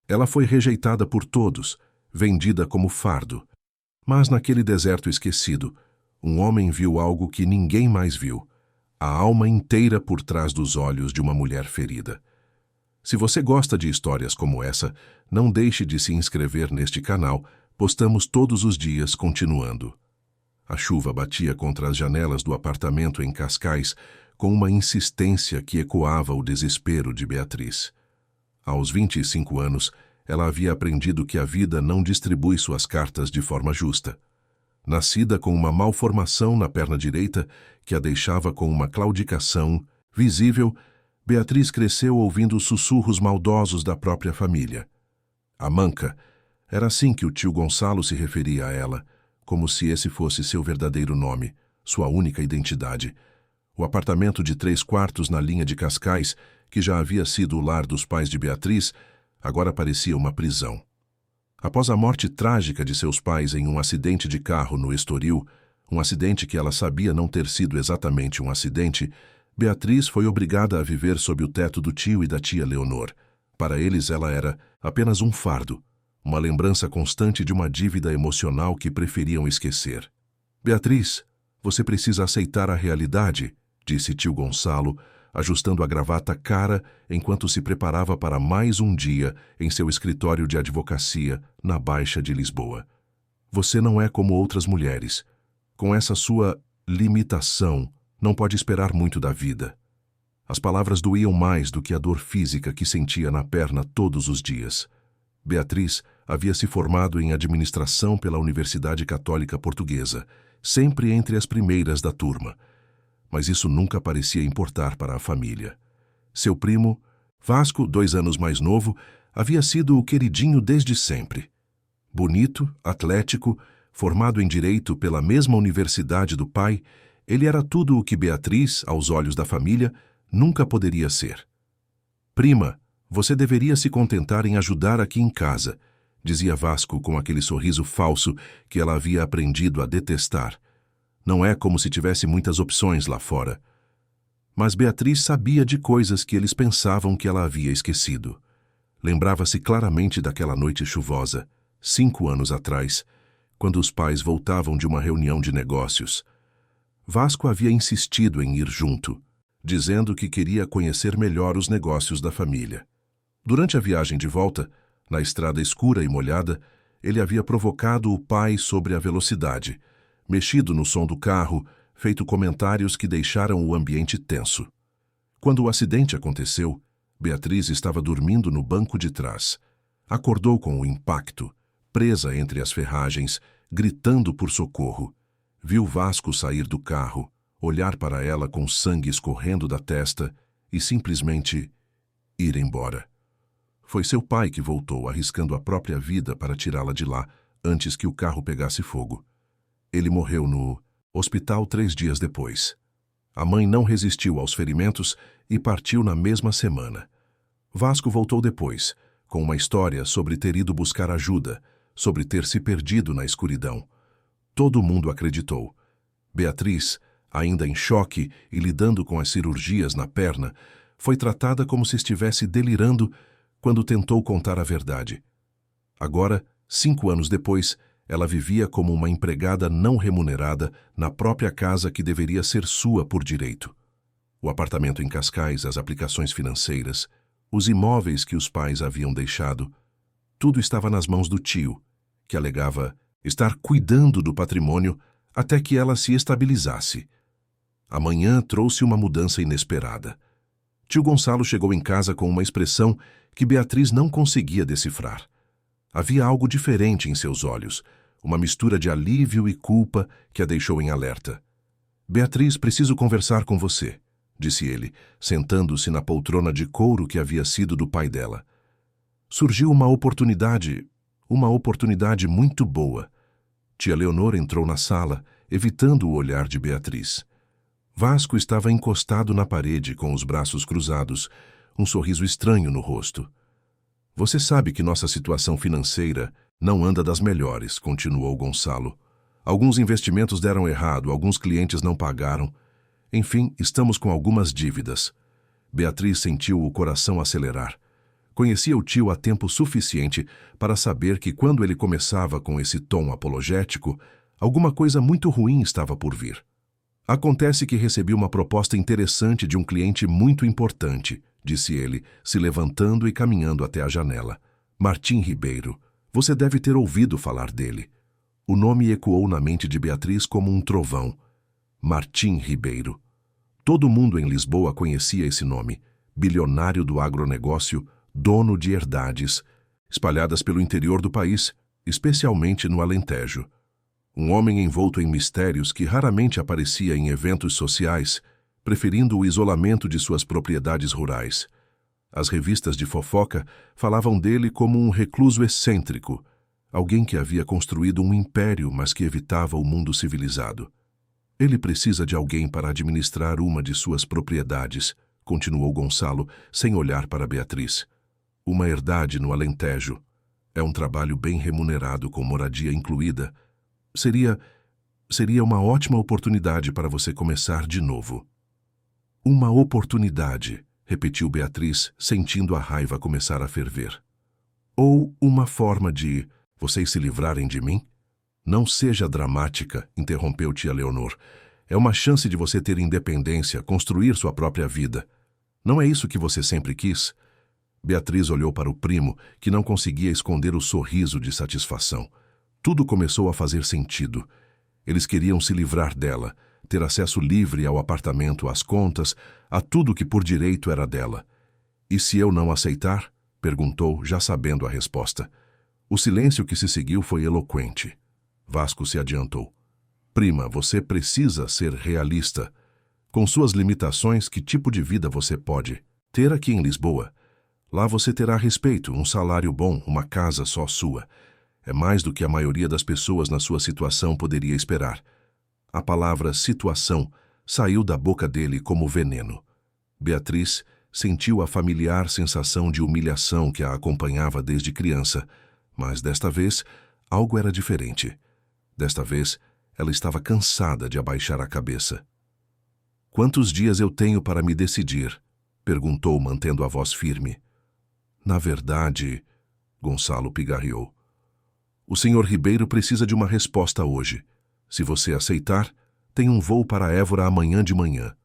Ela foi rejeitada por todos, vendida como fardo. Mas naquele deserto esquecido, um homem viu algo que ninguém mais viu: a alma inteira por trás dos olhos de uma mulher ferida. Se você gosta de histórias como essa, não deixe de se inscrever neste canal. Postamos todos os dias, continuando. A chuva batia contra as janelas do apartamento em Cascais com uma insistência que ecoava o desespero de Beatriz. Aos 25 anos, ela havia aprendido que a vida não distribui suas cartas de forma justa. Nascida com uma malformação na perna direita que a deixava com uma claudicação visível, Beatriz cresceu ouvindo os sussurros maldosos da própria família. A manca, era assim que o tio Gonçalo se referia a ela, como se esse fosse seu verdadeiro nome, sua única identidade. O apartamento de 3 quartos na linha de Cascais, que já havia sido o lar dos pais de Beatriz, agora parecia uma prisão. Após a morte trágica de seus pais em um acidente de carro no Estoril, um acidente que ela sabia não ter sido exatamente um acidente, Beatriz foi obrigada a viver sob o teto do tio e da tia Leonor. Para eles ela era apenas um fardo, uma lembrança constante de uma dívida emocional que preferiam esquecer. Beatriz, você precisa aceitar a realidade, disse tio Gonçalo, ajustando a gravata cara enquanto se preparava para mais um dia em seu escritório de advocacia na Baixa de Lisboa. Você não é como outras mulheres. Com essa sua limitação, não pode esperar muito da vida. As palavras doíam mais do que a dor física que sentia na perna todos os dias. Beatriz havia se formado em administração pela Universidade Católica Portuguesa, sempre entre as primeiras da turma. Mas isso nunca parecia importar para a família. Seu primo, Vasco, 2 anos mais novo, havia sido o queridinho desde sempre. Bonito, atlético, formado em direito pela mesma universidade do pai, ele era tudo o que Beatriz, aos olhos da família, nunca poderia ser. Prima, você deveria se contentar em ajudar aqui em casa, dizia Vasco com aquele sorriso falso que ela havia aprendido a detestar. Não é como se tivesse muitas opções lá fora. Mas Beatriz sabia de coisas que eles pensavam que ela havia esquecido. Lembrava-se claramente daquela noite chuvosa, 5 anos atrás, quando os pais voltavam de uma reunião de negócios. Vasco havia insistido em ir junto, dizendo que queria conhecer melhor os negócios da família. Durante a viagem de volta, na estrada escura e molhada, ele havia provocado o pai sobre a velocidade, mexido no som do carro, feito comentários que deixaram o ambiente tenso. Quando o acidente aconteceu, Beatriz estava dormindo no banco de trás. Acordou com o impacto, presa entre as ferragens, gritando por socorro. Viu Vasco sair do carro, olhar para ela com sangue escorrendo da testa e simplesmente ir embora. Foi seu pai que voltou, arriscando a própria vida para tirá-la de lá antes que o carro pegasse fogo. Ele morreu no hospital 3 dias depois. A mãe não resistiu aos ferimentos e partiu na mesma semana. Vasco voltou depois, com uma história sobre ter ido buscar ajuda, sobre ter se perdido na escuridão. Todo mundo acreditou. Beatriz, ainda em choque e lidando com as cirurgias na perna, foi tratada como se estivesse delirando quando tentou contar a verdade. Agora, 5 anos depois, ela vivia como uma empregada não remunerada na própria casa que deveria ser sua por direito. O apartamento em Cascais, as aplicações financeiras, os imóveis que os pais haviam deixado, tudo estava nas mãos do tio, que alegava estar cuidando do patrimônio até que ela se estabilizasse. Amanhã trouxe uma mudança inesperada. Tio Gonçalo chegou em casa com uma expressão que Beatriz não conseguia decifrar. Havia algo diferente em seus olhos, uma mistura de alívio e culpa que a deixou em alerta. Beatriz, preciso conversar com você, disse ele, sentando-se na poltrona de couro que havia sido do pai dela. Surgiu uma oportunidade muito boa. Tia Leonor entrou na sala, evitando o olhar de Beatriz. Vasco estava encostado na parede com os braços cruzados, um sorriso estranho no rosto. Você sabe que nossa situação financeira não anda das melhores, continuou Gonçalo. Alguns investimentos deram errado, alguns clientes não pagaram. Enfim, estamos com algumas dívidas. Beatriz sentiu o coração acelerar. Conhecia o tio há tempo suficiente para saber que quando ele começava com esse tom apologético, alguma coisa muito ruim estava por vir. Acontece que recebi uma proposta interessante de um cliente muito importante, disse ele, se levantando e caminhando até a janela. Martim Ribeiro. Você deve ter ouvido falar dele. O nome ecoou na mente de Beatriz como um trovão. Martim Ribeiro. Todo mundo em Lisboa conhecia esse nome. Bilionário do agronegócio, dono de herdades, espalhadas pelo interior do país, especialmente no Alentejo. Um homem envolto em mistérios que raramente aparecia em eventos sociais, preferindo o isolamento de suas propriedades rurais. As revistas de fofoca falavam dele como um recluso excêntrico, alguém que havia construído um império, mas que evitava o mundo civilizado. Ele precisa de alguém para administrar uma de suas propriedades, continuou Gonçalo, sem olhar para Beatriz. Uma herdade no Alentejo. É um trabalho bem remunerado com moradia incluída. Seria uma ótima oportunidade para você começar de novo. Uma oportunidade, repetiu Beatriz, sentindo a raiva começar a ferver. Ou uma forma de vocês se livrarem de mim? Não seja dramática, interrompeu tia Leonor. É uma chance de você ter independência, construir sua própria vida. Não é isso que você sempre quis? Beatriz olhou para o primo, que não conseguia esconder o sorriso de satisfação. Tudo começou a fazer sentido. Eles queriam se livrar dela, ter acesso livre ao apartamento, às contas, a tudo que por direito era dela. E se eu não aceitar? Perguntou, já sabendo a resposta. O silêncio que se seguiu foi eloquente. Vasco se adiantou. Prima, você precisa ser realista. Com suas limitações, que tipo de vida você pode ter aqui em Lisboa? Lá você terá respeito, um salário bom, uma casa só sua. É mais do que a maioria das pessoas na sua situação poderia esperar. A palavra situação saiu da boca dele como veneno. Beatriz sentiu a familiar sensação de humilhação que a acompanhava desde criança, mas desta vez algo era diferente. Desta vez ela estava cansada de abaixar a cabeça. Quantos dias eu tenho para me decidir? Perguntou, mantendo a voz firme. Na verdade, Gonçalo pigarreou. O senhor Ribeiro precisa de uma resposta hoje. Se você aceitar, tem um voo para Évora amanhã de manhã.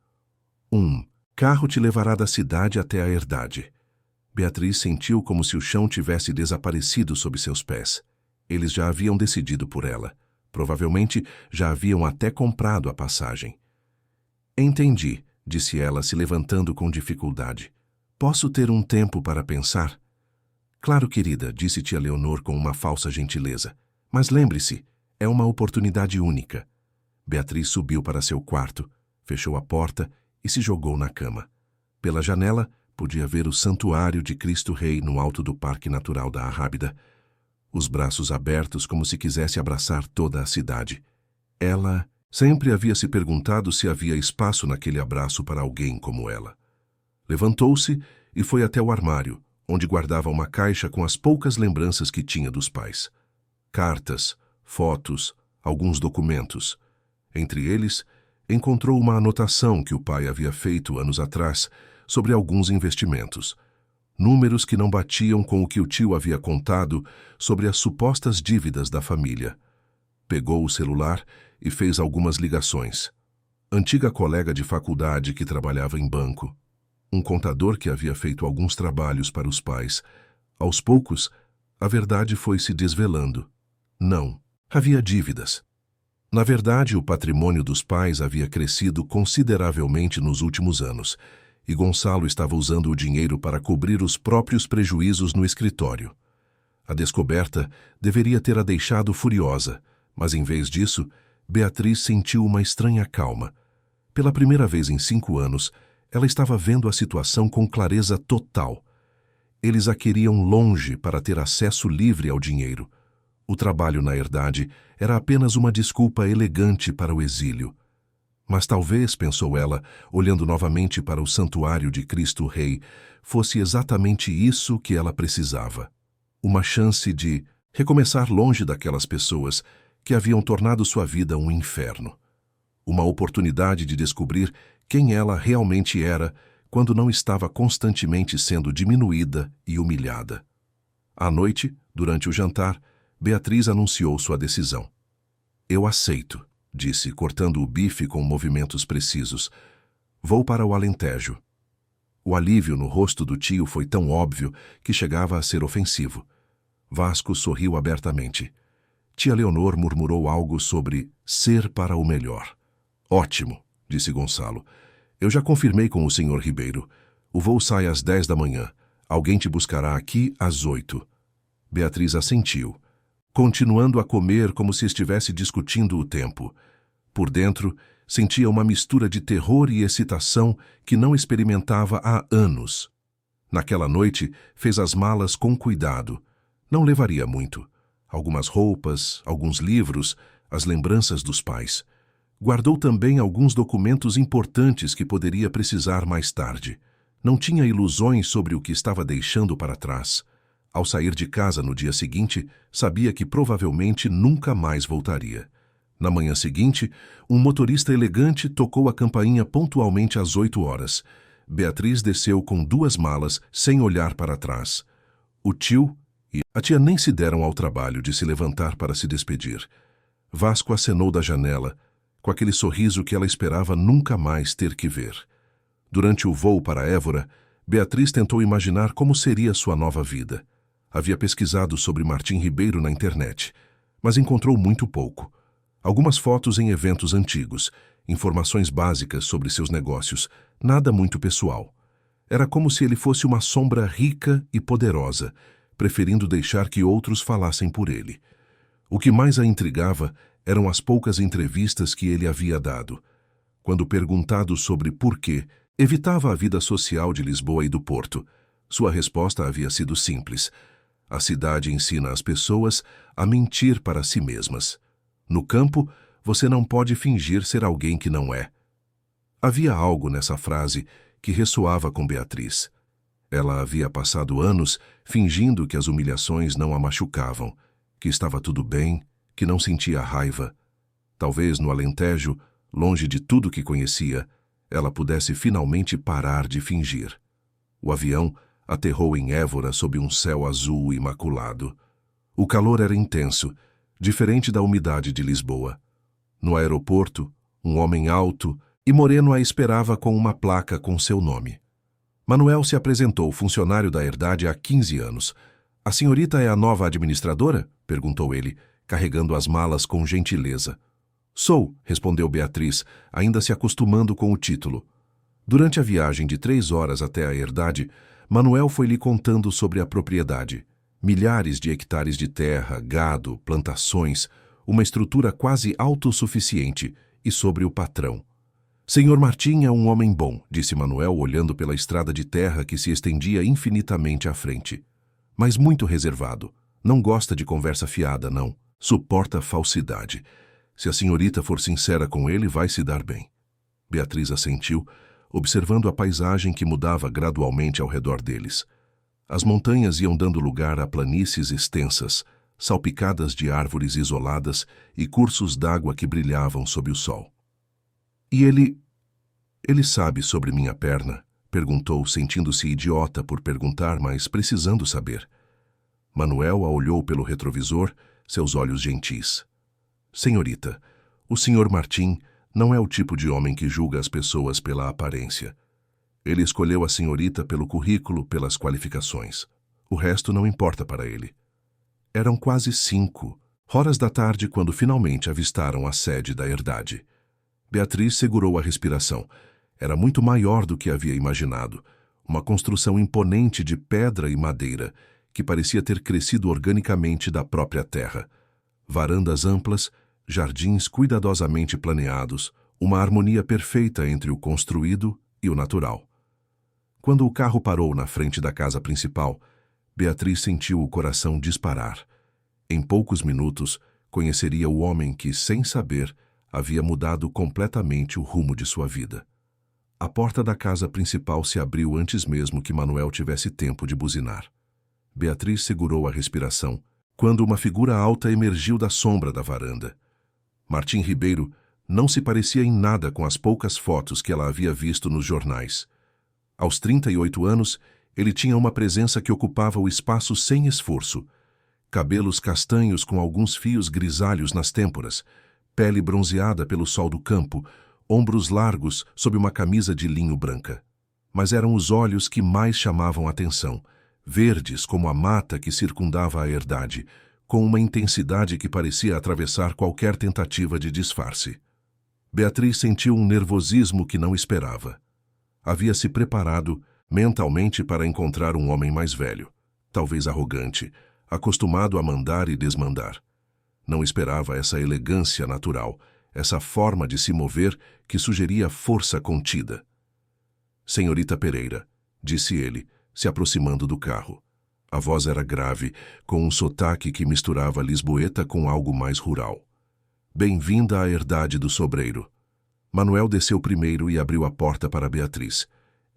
Carro te levará da cidade até a herdade. Beatriz sentiu como se o chão tivesse desaparecido sob seus pés. Eles já haviam decidido por ela. Provavelmente já haviam até comprado a passagem. Entendi, disse ela, se levantando com dificuldade. Posso ter um tempo para pensar? Claro, querida, disse tia Leonor com uma falsa gentileza. Mas lembre-se, é uma oportunidade única. Beatriz subiu para seu quarto, fechou a porta e se jogou na cama. Pela janela, podia ver o santuário de Cristo Rei no alto do Parque Natural da Arrábida, os braços abertos como se quisesse abraçar toda a cidade. Ela sempre havia se perguntado se havia espaço naquele abraço para alguém como ela. Levantou-se e foi até o armário, onde guardava uma caixa com as poucas lembranças que tinha dos pais. Cartas, fotos, alguns documentos. Entre eles, encontrou uma anotação que o pai havia feito anos atrás sobre alguns investimentos. Números que não batiam com o que o tio havia contado sobre as supostas dívidas da família. Pegou o celular e fez algumas ligações. Antiga colega de faculdade que trabalhava em banco. Um contador que havia feito alguns trabalhos para os pais. Aos poucos, a verdade foi se desvelando. Não, havia dívidas. Na verdade, o patrimônio dos pais havia crescido consideravelmente nos últimos anos, e Gonçalo estava usando o dinheiro para cobrir os próprios prejuízos no escritório. A descoberta deveria ter a deixado furiosa, mas em vez disso, Beatriz sentiu uma estranha calma. Pela primeira vez em 5 anos, ela estava vendo a situação com clareza total. Eles a queriam longe para ter acesso livre ao dinheiro. O trabalho na herdade era apenas uma desculpa elegante para o exílio. Mas talvez, pensou ela, olhando novamente para o santuário de Cristo Rei, fosse exatamente isso que ela precisava. Uma chance de recomeçar longe daquelas pessoas que haviam tornado sua vida um inferno. Uma oportunidade de descobrir quem ela realmente era quando não estava constantemente sendo diminuída e humilhada. À noite, durante o jantar, Beatriz anunciou sua decisão. Eu aceito, disse, cortando o bife com movimentos precisos. Vou para o Alentejo. O alívio no rosto do tio foi tão óbvio que chegava a ser ofensivo. Vasco sorriu abertamente. Tia Leonor murmurou algo sobre ser para o melhor. Ótimo, disse Gonçalo. Eu já confirmei com o Sr. Ribeiro. O voo sai às 10 da manhã. Alguém te buscará aqui às 8. Beatriz assentiu, continuando a comer como se estivesse discutindo o tempo. Por dentro, sentia uma mistura de terror e excitação que não experimentava há anos. Naquela noite, fez as malas com cuidado. Não levaria muito. Algumas roupas, alguns livros, as lembranças dos pais. Guardou também alguns documentos importantes que poderia precisar mais tarde. Não tinha ilusões sobre o que estava deixando para trás. Ao sair de casa no dia seguinte, sabia que provavelmente nunca mais voltaria. Na manhã seguinte, um motorista elegante tocou a campainha pontualmente às 8 horas. Beatriz desceu com 2 malas, sem olhar para trás. O tio e a tia nem se deram ao trabalho de se levantar para se despedir. Vasco acenou da janela, com aquele sorriso que ela esperava nunca mais ter que ver. Durante o voo para Évora, Beatriz tentou imaginar como seria sua nova vida. Havia pesquisado sobre Martim Ribeiro na internet, mas encontrou muito pouco. Algumas fotos em eventos antigos, informações básicas sobre seus negócios, nada muito pessoal. Era como se ele fosse uma sombra rica e poderosa, preferindo deixar que outros falassem por ele. O que mais a intrigava eram as poucas entrevistas que ele havia dado. Quando perguntado sobre por que evitava a vida social de Lisboa e do Porto, sua resposta havia sido simples. A cidade ensina as pessoas a mentir para si mesmas. No campo, você não pode fingir ser alguém que não é. Havia algo nessa frase que ressoava com Beatriz. Ela havia passado anos fingindo que as humilhações não a machucavam, que estava tudo bem, que não sentia raiva. Talvez no Alentejo, longe de tudo que conhecia, ela pudesse finalmente parar de fingir. O avião aterrou em Évora sob um céu azul imaculado. O calor era intenso, diferente da umidade de Lisboa. No aeroporto, um homem alto e moreno a esperava com uma placa com seu nome. Manuel se apresentou, funcionário da Herdade há 15 anos. A senhorita é a nova administradora? Perguntou ele, carregando as malas com gentileza. Sou, respondeu Beatriz, ainda se acostumando com o título. Durante a viagem de 3 horas até a Herdade, Manuel foi-lhe contando sobre a propriedade. Milhares de hectares de terra, gado, plantações, uma estrutura quase autossuficiente, e sobre o patrão. Senhor Martim é um homem bom, disse Manuel, olhando pela estrada de terra que se estendia infinitamente à frente. Mas muito reservado. Não gosta de conversa fiada, não. Suporta falsidade. Se a senhorita for sincera com ele, vai se dar bem. Beatriz assentiu, observando a paisagem que mudava gradualmente ao redor deles. As montanhas iam dando lugar a planícies extensas, salpicadas de árvores isoladas e cursos d'água que brilhavam sob o sol. E ele sabe sobre minha perna? Perguntou, sentindo-se idiota por perguntar, mas precisando saber. Manuel a olhou pelo retrovisor, seus olhos gentis. Senhorita, o senhor Martim não é o tipo de homem que julga as pessoas pela aparência. Ele escolheu a senhorita pelo currículo, pelas qualificações. O resto não importa para ele. Eram quase 5 horas da tarde quando finalmente avistaram a sede da Herdade. Beatriz segurou a respiração. Era muito maior do que havia imaginado. Uma construção imponente de pedra e madeira, que parecia ter crescido organicamente da própria terra. Varandas amplas, jardins cuidadosamente planeados, uma harmonia perfeita entre o construído e o natural. Quando o carro parou na frente da casa principal, Beatriz sentiu o coração disparar. Em poucos minutos, conheceria o homem que, sem saber, havia mudado completamente o rumo de sua vida. A porta da casa principal se abriu antes mesmo que Manuel tivesse tempo de buzinar. Beatriz segurou a respiração, quando uma figura alta emergiu da sombra da varanda. Martim Ribeiro não se parecia em nada com as poucas fotos que ela havia visto nos jornais. Aos 38 anos, ele tinha uma presença que ocupava o espaço sem esforço. Cabelos castanhos com alguns fios grisalhos nas têmporas, pele bronzeada pelo sol do campo, ombros largos sob uma camisa de linho branca. Mas eram os olhos que mais chamavam a atenção, verdes como a mata que circundava a herdade, com uma intensidade que parecia atravessar qualquer tentativa de disfarce. Beatriz sentiu um nervosismo que não esperava. Havia se preparado mentalmente para encontrar um homem mais velho, talvez arrogante, acostumado a mandar e desmandar. Não esperava essa elegância natural, essa forma de se mover que sugeria força contida. Senhorita Pereira, disse ele, se aproximando do carro. A voz era grave, com um sotaque que misturava lisboeta com algo mais rural. Bem-vinda à herdade do sobreiro. Manuel desceu primeiro e abriu a porta para Beatriz.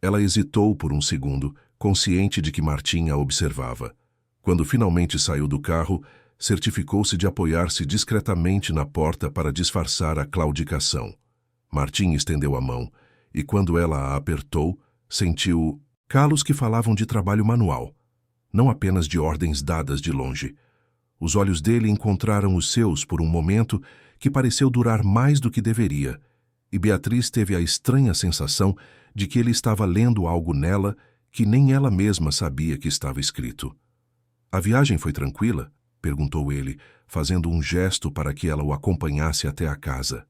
Ela hesitou por um segundo, consciente de que Martim a observava. Quando finalmente saiu do carro, certificou-se de apoiar-se discretamente na porta para disfarçar a claudicação. Martim estendeu a mão, e quando ela a apertou, sentiu calos que falavam de trabalho manual, não apenas de ordens dadas de longe. Os olhos dele encontraram os seus por um momento que pareceu durar mais do que deveria, e Beatriz teve a estranha sensação de que ele estava lendo algo nela que nem ela mesma sabia que estava escrito. A viagem foi tranquila? Perguntou ele, fazendo um gesto para que ela o acompanhasse até a casa.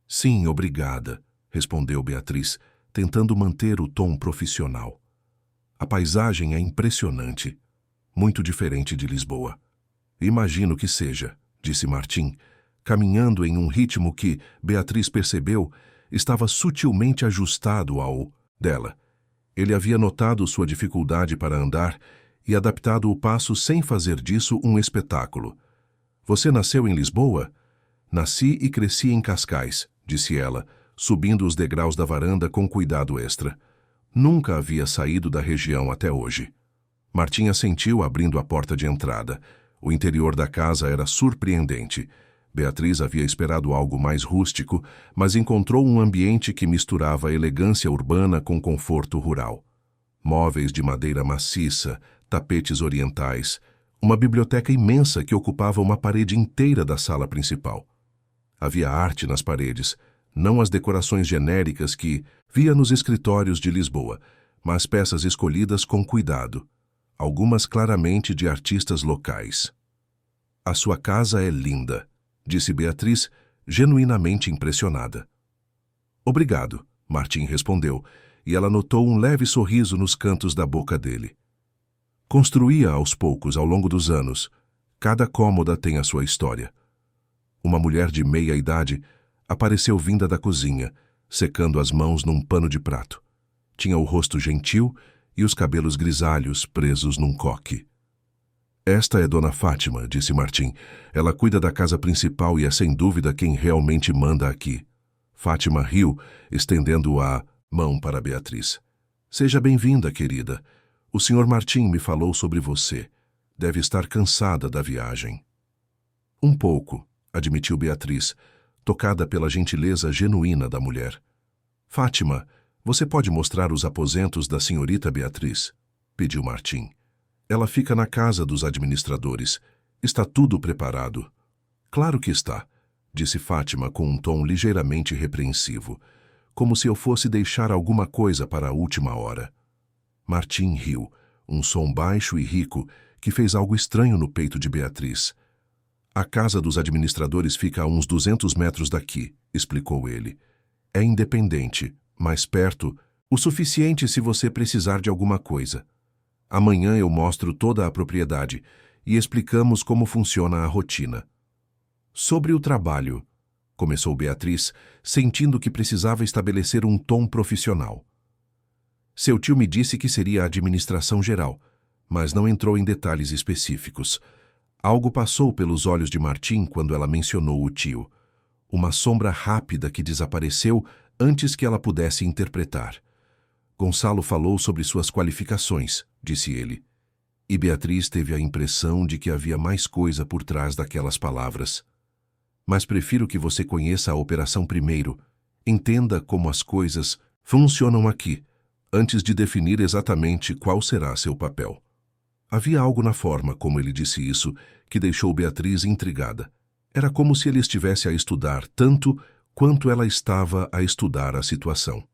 Sim, obrigada, respondeu Beatriz, tentando manter o tom profissional. A paisagem é impressionante, muito diferente de Lisboa. Imagino que seja, disse Martim, caminhando em um ritmo que, Beatriz percebeu, estava sutilmente ajustado ao dela. Ele havia notado sua dificuldade para andar e adaptado o passo sem fazer disso um espetáculo. Você nasceu em Lisboa? Nasci e cresci em Cascais, disse ela, subindo os degraus da varanda com cuidado extra. Nunca havia saído da região até hoje. Martim assentiu abrindo a porta de entrada. O interior da casa era surpreendente. Beatriz havia esperado algo mais rústico, mas encontrou um ambiente que misturava elegância urbana com conforto rural. Móveis de madeira maciça, tapetes orientais, uma biblioteca imensa que ocupava uma parede inteira da sala principal. Havia arte nas paredes, não as decorações genéricas que via nos escritórios de Lisboa, mas peças escolhidas com cuidado, algumas claramente de artistas locais. A sua casa é linda, disse Beatriz, genuinamente impressionada. Obrigado, Martim respondeu, e ela notou um leve sorriso nos cantos da boca dele. Construía aos poucos, ao longo dos anos. Cada cômoda tem a sua história. Uma mulher de meia idade apareceu vinda da cozinha, secando as mãos num pano de prato. Tinha o rosto gentil e os cabelos grisalhos presos num coque. Esta é Dona Fátima, disse Martim. Ela cuida da casa principal e é sem dúvida quem realmente manda aqui. Fátima riu, estendendo a mão para Beatriz. Seja bem-vinda, querida. O Sr. Martim me falou sobre você. Deve estar cansada da viagem. Um pouco, admitiu Beatriz, tocada pela gentileza genuína da mulher. Fátima, você pode mostrar os aposentos da senhorita Beatriz? Pediu Martim. Ela fica na casa dos administradores. Está tudo preparado. Claro que está, disse Fátima com um tom ligeiramente repreensivo, como se eu fosse deixar alguma coisa para a última hora. Martim riu, um som baixo e rico que fez algo estranho no peito de Beatriz. A casa dos administradores fica a uns 200 metros daqui, explicou ele. É independente, mais perto, o suficiente se você precisar de alguma coisa. Amanhã eu mostro toda a propriedade e explicamos como funciona a rotina. Sobre o trabalho, começou Beatriz, sentindo que precisava estabelecer um tom profissional. Seu tio me disse que seria a administração geral, mas não entrou em detalhes específicos. Algo passou pelos olhos de Martim quando ela mencionou o tio. Uma sombra rápida que desapareceu antes que ela pudesse interpretar. Gonçalo falou sobre suas qualificações, disse ele. E Beatriz teve a impressão de que havia mais coisa por trás daquelas palavras. Mas prefiro que você conheça a operação primeiro. Entenda como as coisas funcionam aqui. antes de definir exatamente qual será seu papel. Havia algo na forma como ele disse isso que deixou Beatriz intrigada. Era como se ele estivesse a estudar tanto quanto ela estava a estudar a situação.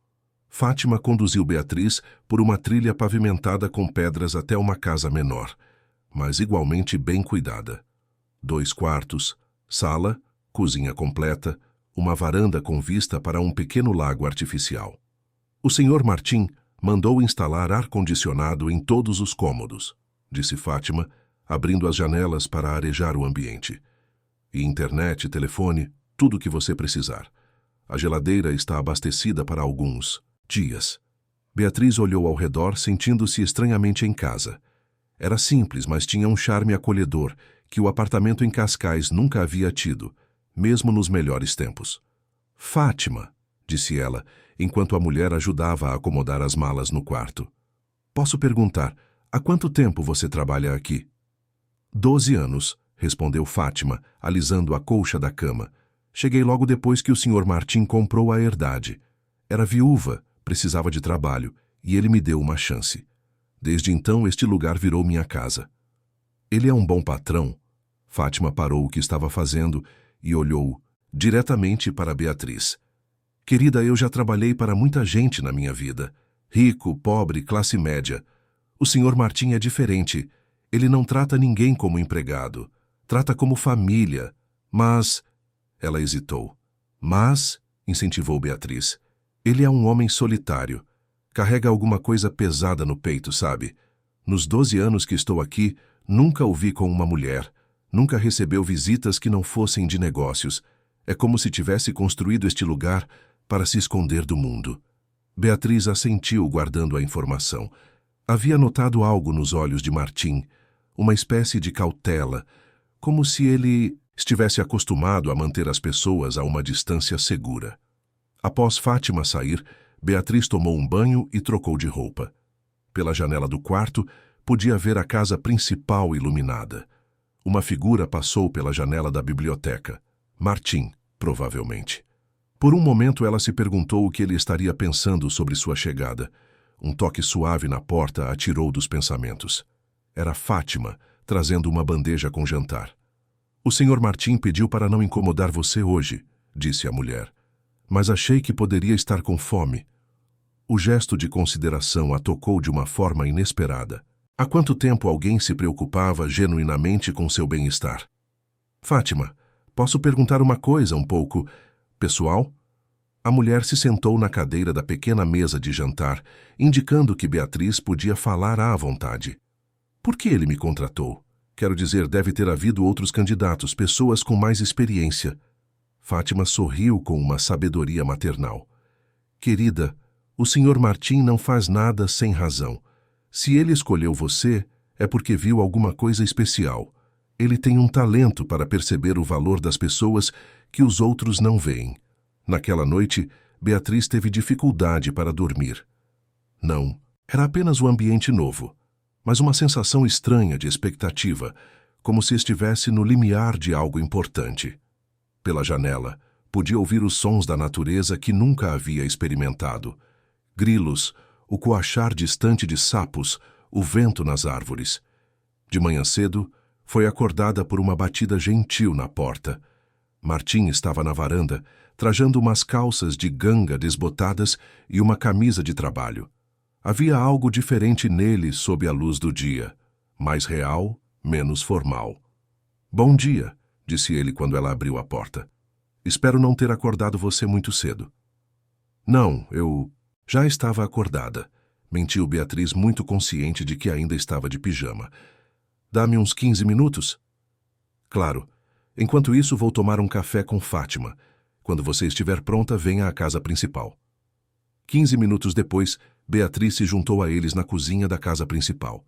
Fátima conduziu Beatriz por uma trilha pavimentada com pedras até uma casa menor, mas igualmente bem cuidada. 2 quartos, sala, cozinha completa, uma varanda com vista para um pequeno lago artificial. O Sr. Martim mandou instalar ar-condicionado em todos os cômodos, disse Fátima, abrindo as janelas para arejar o ambiente. E internet, telefone, tudo o que você precisar. A geladeira está abastecida para alguns dias. Beatriz olhou ao redor, sentindo-se estranhamente em casa. Era simples, mas tinha um charme acolhedor que o apartamento em Cascais nunca havia tido, mesmo nos melhores tempos. Fátima, disse ela, enquanto a mulher ajudava a acomodar as malas no quarto. Posso perguntar, há quanto tempo você trabalha aqui? 12 anos, respondeu Fátima, alisando a colcha da cama. Cheguei logo depois que o Sr. Martim comprou a herdade. Era viúva, precisava de trabalho, e ele me deu uma chance. Desde então, este lugar virou minha casa. Ele é um bom patrão? Fátima parou o que estava fazendo e olhou diretamente para Beatriz. Querida, eu já trabalhei para muita gente na minha vida. Rico, pobre, classe média. O Sr. Martim é diferente. Ele não trata ninguém como empregado. Trata como família. Mas... Ela hesitou. Mas, incentivou Beatriz, ele é um homem solitário. Carrega alguma coisa pesada no peito, sabe? Nos 12 anos que estou aqui, nunca o vi com uma mulher. Nunca recebeu visitas que não fossem de negócios. É como se tivesse construído este lugar para se esconder do mundo. Beatriz assentiu, guardando a informação. Havia notado algo nos olhos de Martim, uma espécie de cautela, como se ele estivesse acostumado a manter as pessoas a uma distância segura. Após Fátima sair, Beatriz tomou um banho e trocou de roupa. Pela janela do quarto, podia ver a casa principal iluminada. Uma figura passou pela janela da biblioteca. Martim, provavelmente. Por um momento ela se perguntou o que ele estaria pensando sobre sua chegada. Um toque suave na porta a tirou dos pensamentos. Era Fátima, trazendo uma bandeja com jantar. O Sr. Martim pediu para não incomodar você hoje, disse a mulher. Mas achei que poderia estar com fome. O gesto de consideração a tocou de uma forma inesperada. Há quanto tempo alguém se preocupava genuinamente com seu bem-estar? Fátima, posso perguntar uma coisa um pouco pessoal? A mulher se sentou na cadeira da pequena mesa de jantar, indicando que Beatriz podia falar à vontade. Por que ele me contratou? Quero dizer, deve ter havido outros candidatos, pessoas com mais experiência. Fátima sorriu com uma sabedoria maternal. Querida, o Sr. Martim não faz nada sem razão. Se ele escolheu você, é porque viu alguma coisa especial. Ele tem um talento para perceber o valor das pessoas que os outros não veem. Naquela noite, Beatriz teve dificuldade para dormir. Não, era apenas um ambiente novo, mas uma sensação estranha de expectativa, como se estivesse no limiar de algo importante. Pela janela, podia ouvir os sons da natureza que nunca havia experimentado. Grilos, o coachar distante de sapos, o vento nas árvores. De manhã cedo, foi acordada por uma batida gentil na porta. Martim estava na varanda, trajando umas calças de ganga desbotadas e uma camisa de trabalho. Havia algo diferente nele sob a luz do dia, mais real, menos formal. Bom dia, disse ele quando ela abriu a porta. Espero não ter acordado você muito cedo. Não, eu já estava acordada, mentiu Beatriz, muito consciente de que ainda estava de pijama. Dá-me uns 15 minutos? Claro. Enquanto isso, vou tomar um café com Fátima. Quando você estiver pronta, venha à casa principal. 15 minutos depois, Beatriz se juntou a eles na cozinha da casa principal.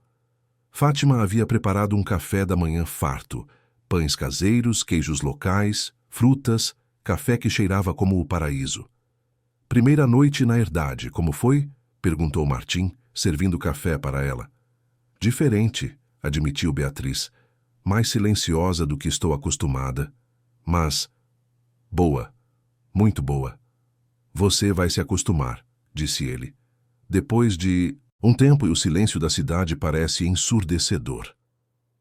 Fátima havia preparado um café da manhã farto, pães caseiros, queijos locais, frutas, café que cheirava como o paraíso. Primeira noite na herdade, como foi? Perguntou Martim, servindo café para ela. Diferente, admitiu Beatriz, mais silenciosa do que estou acostumada, mas boa, muito boa. Você vai se acostumar, disse ele. Depois de um tempo, o silêncio da cidade parece ensurdecedor.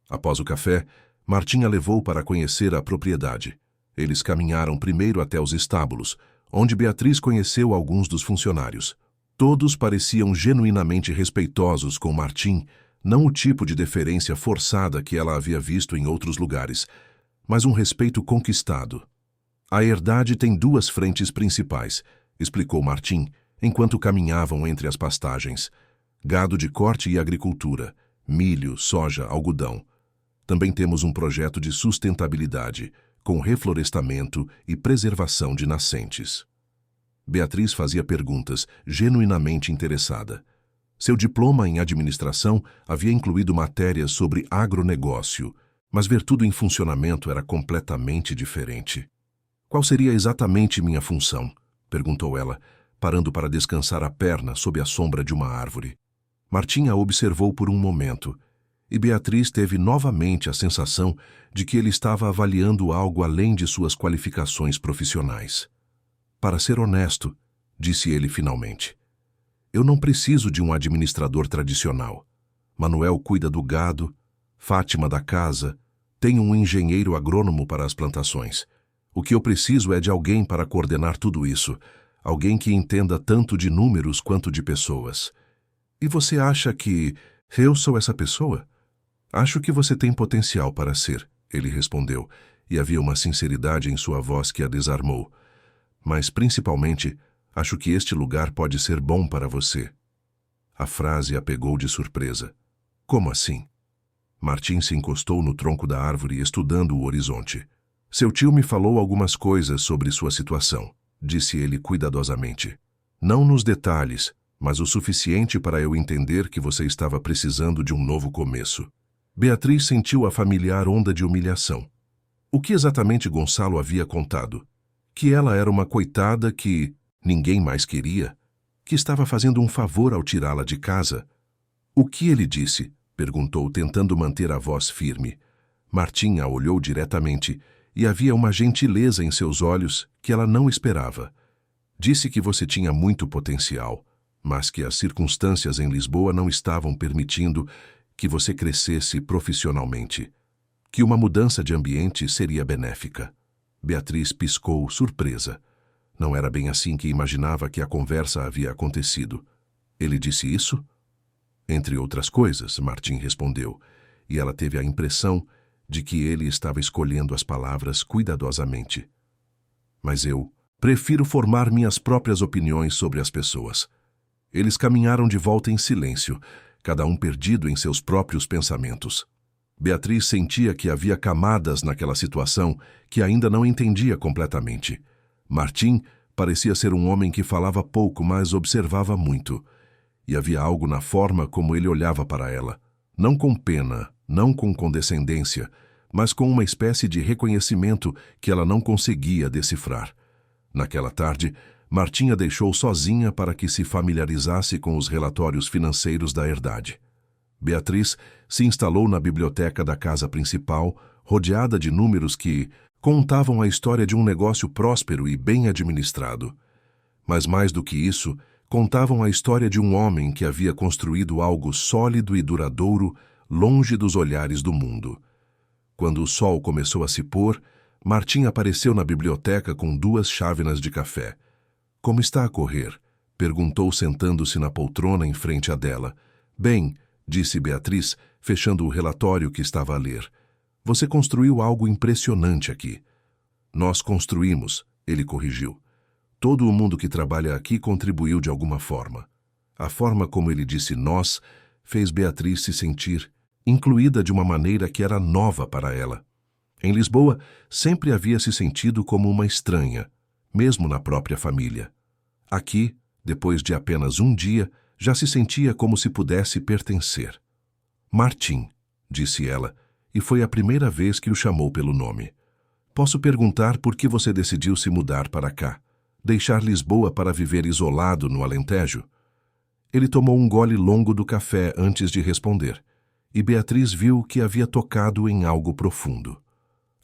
Após o café, Martim a levou para conhecer a propriedade. Eles caminharam primeiro até os estábulos, onde Beatriz conheceu alguns dos funcionários. Todos pareciam genuinamente respeitosos com Martim, não o tipo de deferência forçada que ela havia visto em outros lugares, mas um respeito conquistado. A herdade tem duas frentes principais, explicou Martim, enquanto caminhavam entre as pastagens: gado de corte e agricultura, milho, soja, algodão. Também temos um projeto de sustentabilidade, com reflorestamento e preservação de nascentes. Beatriz fazia perguntas, genuinamente interessada. Seu diploma em administração havia incluído matérias sobre agronegócio, mas ver tudo em funcionamento era completamente diferente. Qual seria exatamente minha função? Perguntou ela, parando para descansar a perna sob a sombra de uma árvore. Martim a observou por um momento, e Beatriz teve novamente a sensação de que ele estava avaliando algo além de suas qualificações profissionais. Para ser honesto, disse ele finalmente, eu não preciso de um administrador tradicional. Manuel cuida do gado, Fátima da casa, tenho um engenheiro agrônomo para as plantações. O que eu preciso é de alguém para coordenar tudo isso, alguém que entenda tanto de números quanto de pessoas. E você acha que eu sou essa pessoa? Acho que você tem potencial para ser, ele respondeu, e havia uma sinceridade em sua voz que a desarmou. Mas, principalmente, acho que este lugar pode ser bom para você. A frase a pegou de surpresa. Como assim? Martim se encostou no tronco da árvore, estudando o horizonte. Seu tio me falou algumas coisas sobre sua situação, disse ele cuidadosamente. Não nos detalhes, mas o suficiente para eu entender que você estava precisando de um novo começo. Beatriz sentiu a familiar onda de humilhação. O que exatamente Gonçalo havia contado? Que ela era uma coitada que ninguém mais queria? Que estava fazendo um favor ao tirá-la de casa? O que ele disse? Perguntou, tentando manter a voz firme. Martim a olhou diretamente e havia uma gentileza em seus olhos que ela não esperava. Disse que você tinha muito potencial, mas que as circunstâncias em Lisboa não estavam permitindo que você crescesse profissionalmente. Que uma mudança de ambiente seria benéfica. Beatriz piscou, surpresa. Não era bem assim que imaginava que a conversa havia acontecido. Ele disse isso? Entre outras coisas, Martim respondeu, e ela teve a impressão de que ele estava escolhendo as palavras cuidadosamente. Mas eu prefiro formar minhas próprias opiniões sobre as pessoas. Eles caminharam de volta em silêncio, cada um perdido em seus próprios pensamentos. Beatriz sentia que havia camadas naquela situação que ainda não entendia completamente. Martim parecia ser um homem que falava pouco, mas observava muito. E havia algo na forma como ele olhava para ela, não com pena, não com condescendência, mas com uma espécie de reconhecimento que ela não conseguia decifrar. Naquela tarde, Martim a deixou sozinha para que se familiarizasse com os relatórios financeiros da herdade. Beatriz se instalou na biblioteca da casa principal, rodeada de números que contavam a história de um negócio próspero e bem administrado. Mas mais do que isso, contavam a história de um homem que havia construído algo sólido e duradouro, longe dos olhares do mundo. Quando o sol começou a se pôr, Martim apareceu na biblioteca com 2 chávenas de café. Como está a correr? Perguntou, sentando-se na poltrona em frente a dela. Bem, disse Beatriz, fechando o relatório que estava a ler. Você construiu algo impressionante aqui. Nós construímos, ele corrigiu. Todo o mundo que trabalha aqui contribuiu de alguma forma. A forma como ele disse nós fez Beatriz se sentir incluída de uma maneira que era nova para ela. Em Lisboa, sempre havia se sentido como uma estranha, mesmo na própria família. Aqui, depois de apenas um dia, já se sentia como se pudesse pertencer. Martim, disse ela, e foi a primeira vez que o chamou pelo nome. Posso perguntar por que você decidiu se mudar para cá? Deixar Lisboa para viver isolado no Alentejo? Ele tomou um gole longo do café antes de responder, e Beatriz viu que havia tocado em algo profundo.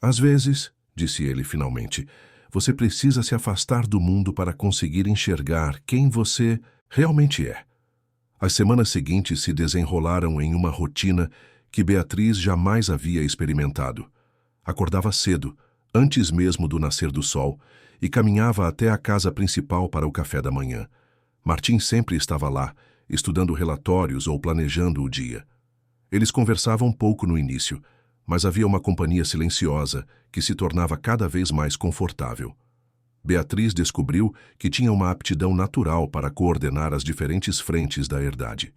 Às vezes, disse ele finalmente, você precisa se afastar do mundo para conseguir enxergar quem você realmente é. As semanas seguintes se desenrolaram em uma rotina que Beatriz jamais havia experimentado. Acordava cedo, antes mesmo do nascer do sol, e caminhava até a casa principal para o café da manhã. Martim sempre estava lá, estudando relatórios ou planejando o dia. Eles conversavam pouco no início, mas havia uma companhia silenciosa que se tornava cada vez mais confortável. Beatriz descobriu que tinha uma aptidão natural para coordenar as diferentes frentes da herdade.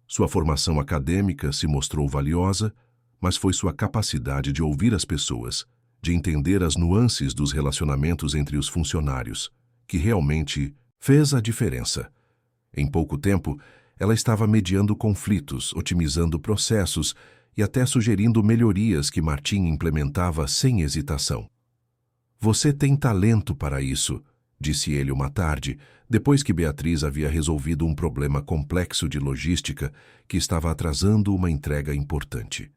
Sua formação acadêmica se mostrou valiosa, mas foi sua capacidade de ouvir as pessoas, de entender as nuances dos relacionamentos entre os funcionários, que realmente fez a diferença. Em pouco tempo, ela estava mediando conflitos, otimizando processos e até sugerindo melhorias que Martim implementava sem hesitação. "Você tem talento para isso", disse ele uma tarde, depois que Beatriz havia resolvido um problema complexo de logística que estava atrasando uma entrega importante.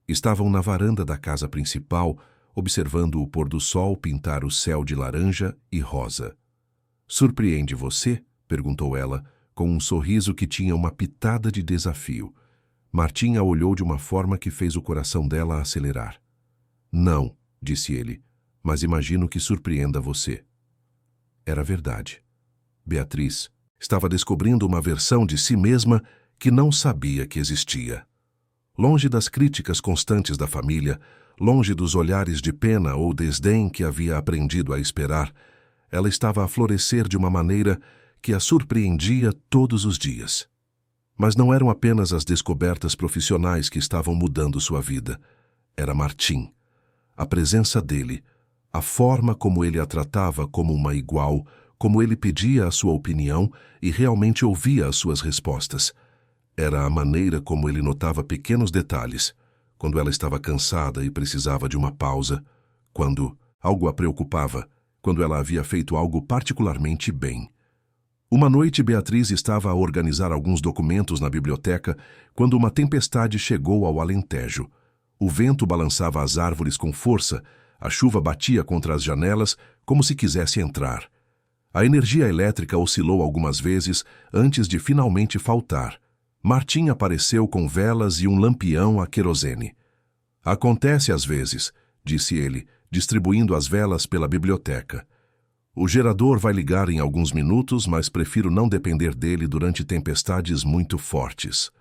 Estavam na varanda da casa principal, observando o pôr do sol pintar o céu de laranja e rosa. "Surpreende você?", perguntou ela, com um sorriso que tinha uma pitada de desafio. Martim a olhou de uma forma que fez o coração dela acelerar. "Não", disse ele, "mas imagino que surpreenda você." Era verdade. Beatriz estava descobrindo uma versão de si mesma que não sabia que existia. Longe das críticas constantes da família, longe dos olhares de pena ou desdém que havia aprendido a esperar, ela estava a florescer de uma maneira que a surpreendia todos os dias. Mas não eram apenas as descobertas profissionais que estavam mudando sua vida. Era Martim. A presença dele, a forma como ele a tratava como uma igual, como ele pedia a sua opinião e realmente ouvia as suas respostas. Era a maneira como ele notava pequenos detalhes, quando ela estava cansada e precisava de uma pausa, quando algo a preocupava, quando ela havia feito algo particularmente bem. Uma noite, Beatriz estava a organizar alguns documentos na biblioteca quando uma tempestade chegou ao Alentejo. O vento balançava as árvores com força, a chuva batia contra as janelas como se quisesse entrar. A energia elétrica oscilou algumas vezes antes de finalmente faltar. Martim apareceu com velas e um lampião a querosene. "Acontece às vezes", disse ele, distribuindo as velas pela biblioteca. "O gerador vai ligar em alguns minutos, mas prefiro não depender dele durante tempestades muito fortes."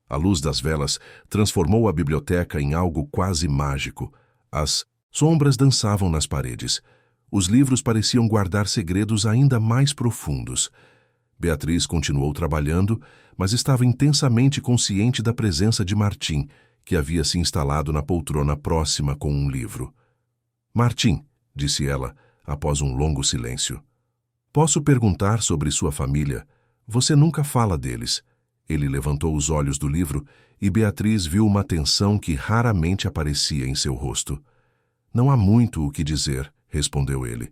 A luz das velas transformou a biblioteca em algo quase mágico. As sombras dançavam nas paredes. Os livros pareciam guardar segredos ainda mais profundos. Beatriz continuou trabalhando, mas estava intensamente consciente da presença de Martim, que havia se instalado na poltrona próxima com um livro. "Martim", disse ela, após um longo silêncio. "Posso perguntar sobre sua família? Você nunca fala deles." Ele levantou os olhos do livro e Beatriz viu uma tensão que raramente aparecia em seu rosto. "Não há muito o que dizer", respondeu ele.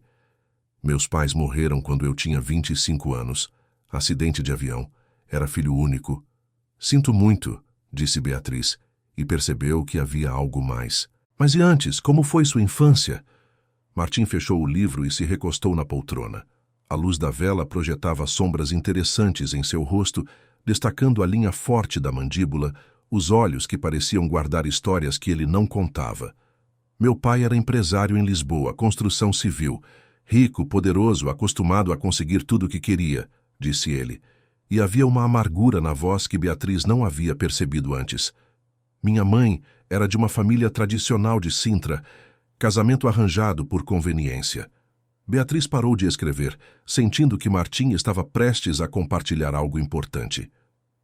"Meus pais morreram quando eu tinha 25 anos. Acidente de avião. Era filho único." "Sinto muito", disse Beatriz, e percebeu que havia algo mais. "Mas e antes, como foi sua infância?" Martim fechou o livro e se recostou na poltrona. A luz da vela projetava sombras interessantes em seu rosto, destacando a linha forte da mandíbula, os olhos que pareciam guardar histórias que ele não contava. "Meu pai era empresário em Lisboa, construção civil. Rico, poderoso, acostumado a conseguir tudo o que queria", disse ele. E havia uma amargura na voz que Beatriz não havia percebido antes. "Minha mãe era de uma família tradicional de Sintra, casamento arranjado por conveniência." Beatriz parou de escrever, sentindo que Martim estava prestes a compartilhar algo importante.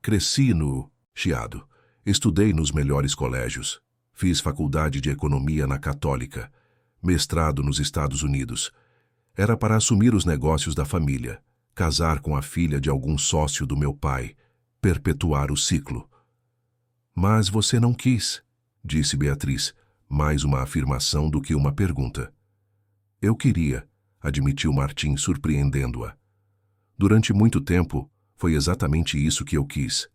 "Cresci no Chiado. Estudei nos melhores colégios. Fiz faculdade de economia na Católica. Mestrado nos Estados Unidos. Era para assumir os negócios da família, casar com a filha de algum sócio do meu pai, perpetuar o ciclo." "Mas você não quis", disse Beatriz, mais uma afirmação do que uma pergunta. "Eu queria", admitiu Martim, surpreendendo-a. "Durante muito tempo, foi exatamente isso que eu quis.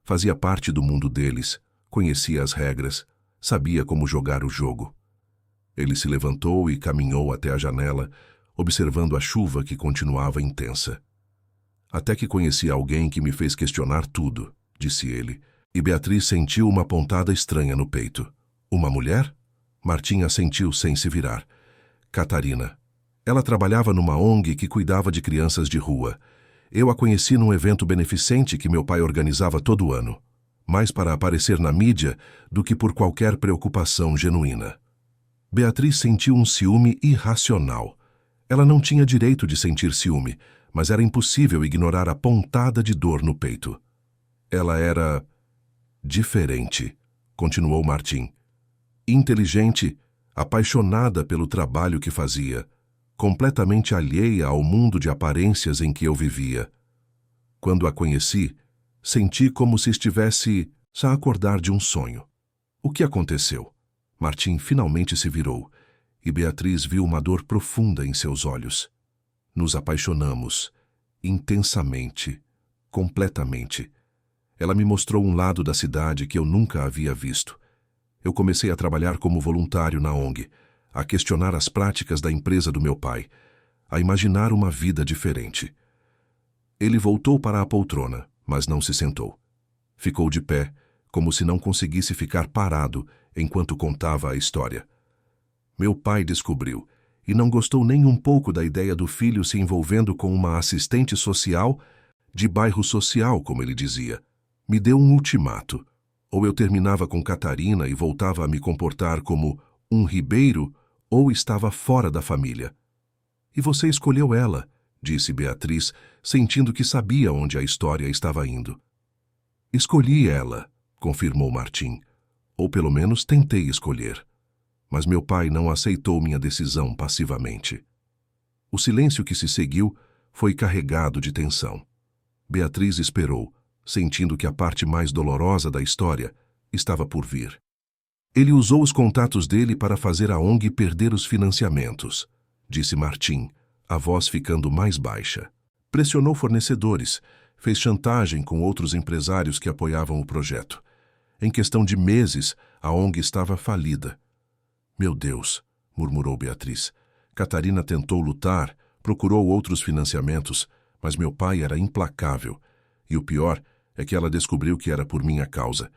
Fazia parte do mundo deles, conhecia as regras, sabia como jogar o jogo." Ele se levantou e caminhou até a janela, observando a chuva que continuava intensa. Até que conheci alguém que me fez questionar tudo, disse ele, e Beatriz sentiu uma pontada estranha no peito. Uma mulher? Martim assentiu sem se virar. Catarina. Ela trabalhava numa ONG que cuidava de crianças de rua. Eu a conheci num evento beneficente que meu pai organizava todo ano, mais para aparecer na mídia do que por qualquer preocupação genuína. Beatriz sentiu um ciúme irracional. Ela não tinha direito de sentir ciúme, mas era impossível ignorar a pontada de dor no peito. Ela era diferente, continuou Martim. Inteligente, apaixonada pelo trabalho que fazia, completamente alheia ao mundo de aparências em que eu vivia. Quando a conheci, senti como se estivesse a acordar de um sonho. O que aconteceu? Martim finalmente se virou, e Beatriz viu uma dor profunda em seus olhos. Nos apaixonamos, intensamente, completamente. Ela me mostrou um lado da cidade que eu nunca havia visto. Eu comecei a trabalhar como voluntário na ONG, a questionar as práticas da empresa do meu pai, a imaginar uma vida diferente. Ele voltou para a poltrona, mas não se sentou. Ficou de pé, como se não conseguisse ficar parado enquanto contava a história. Meu pai descobriu, e não gostou nem um pouco da ideia do filho se envolvendo com uma assistente social, de bairro social, como ele dizia. Me deu um ultimato. Ou eu terminava com Catarina e voltava a me comportar como um ribeiro, ou estava fora da família. E você escolheu ela, disse Beatriz, sentindo que sabia onde a história estava indo. Escolhi ela, confirmou Martim. Ou pelo menos tentei escolher. Mas meu pai não aceitou minha decisão passivamente. O silêncio que se seguiu foi carregado de tensão. Beatriz esperou, sentindo que a parte mais dolorosa da história estava por vir. Ele usou os contatos dele para fazer a ONG perder os financiamentos, disse Martim, a voz ficando mais baixa. Pressionou fornecedores, fez chantagem com outros empresários que apoiavam o projeto. Em questão de meses, a ONG estava falida. Meu Deus, murmurou Beatriz. Catarina tentou lutar, procurou outros financiamentos, mas meu pai era implacável. E o pior é que ela descobriu que era por minha causa.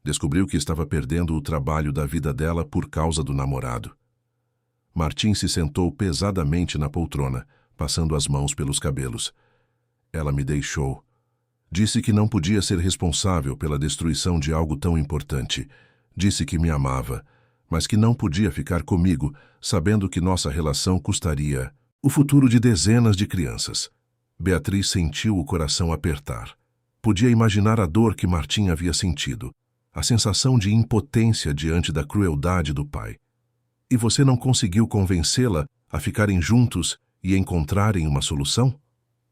Descobriu que estava perdendo o trabalho da vida dela por causa do namorado. Martim se sentou pesadamente na poltrona, passando as mãos pelos cabelos. Ela me deixou. Disse que não podia ser responsável pela destruição de algo tão importante. Disse que me amava, mas que não podia ficar comigo, sabendo que nossa relação custaria o futuro de dezenas de crianças. Beatriz sentiu o coração apertar. Podia imaginar a dor que Martim havia sentido, a sensação de impotência diante da crueldade do pai. E você não conseguiu convencê-la a ficarem juntos e encontrarem uma solução?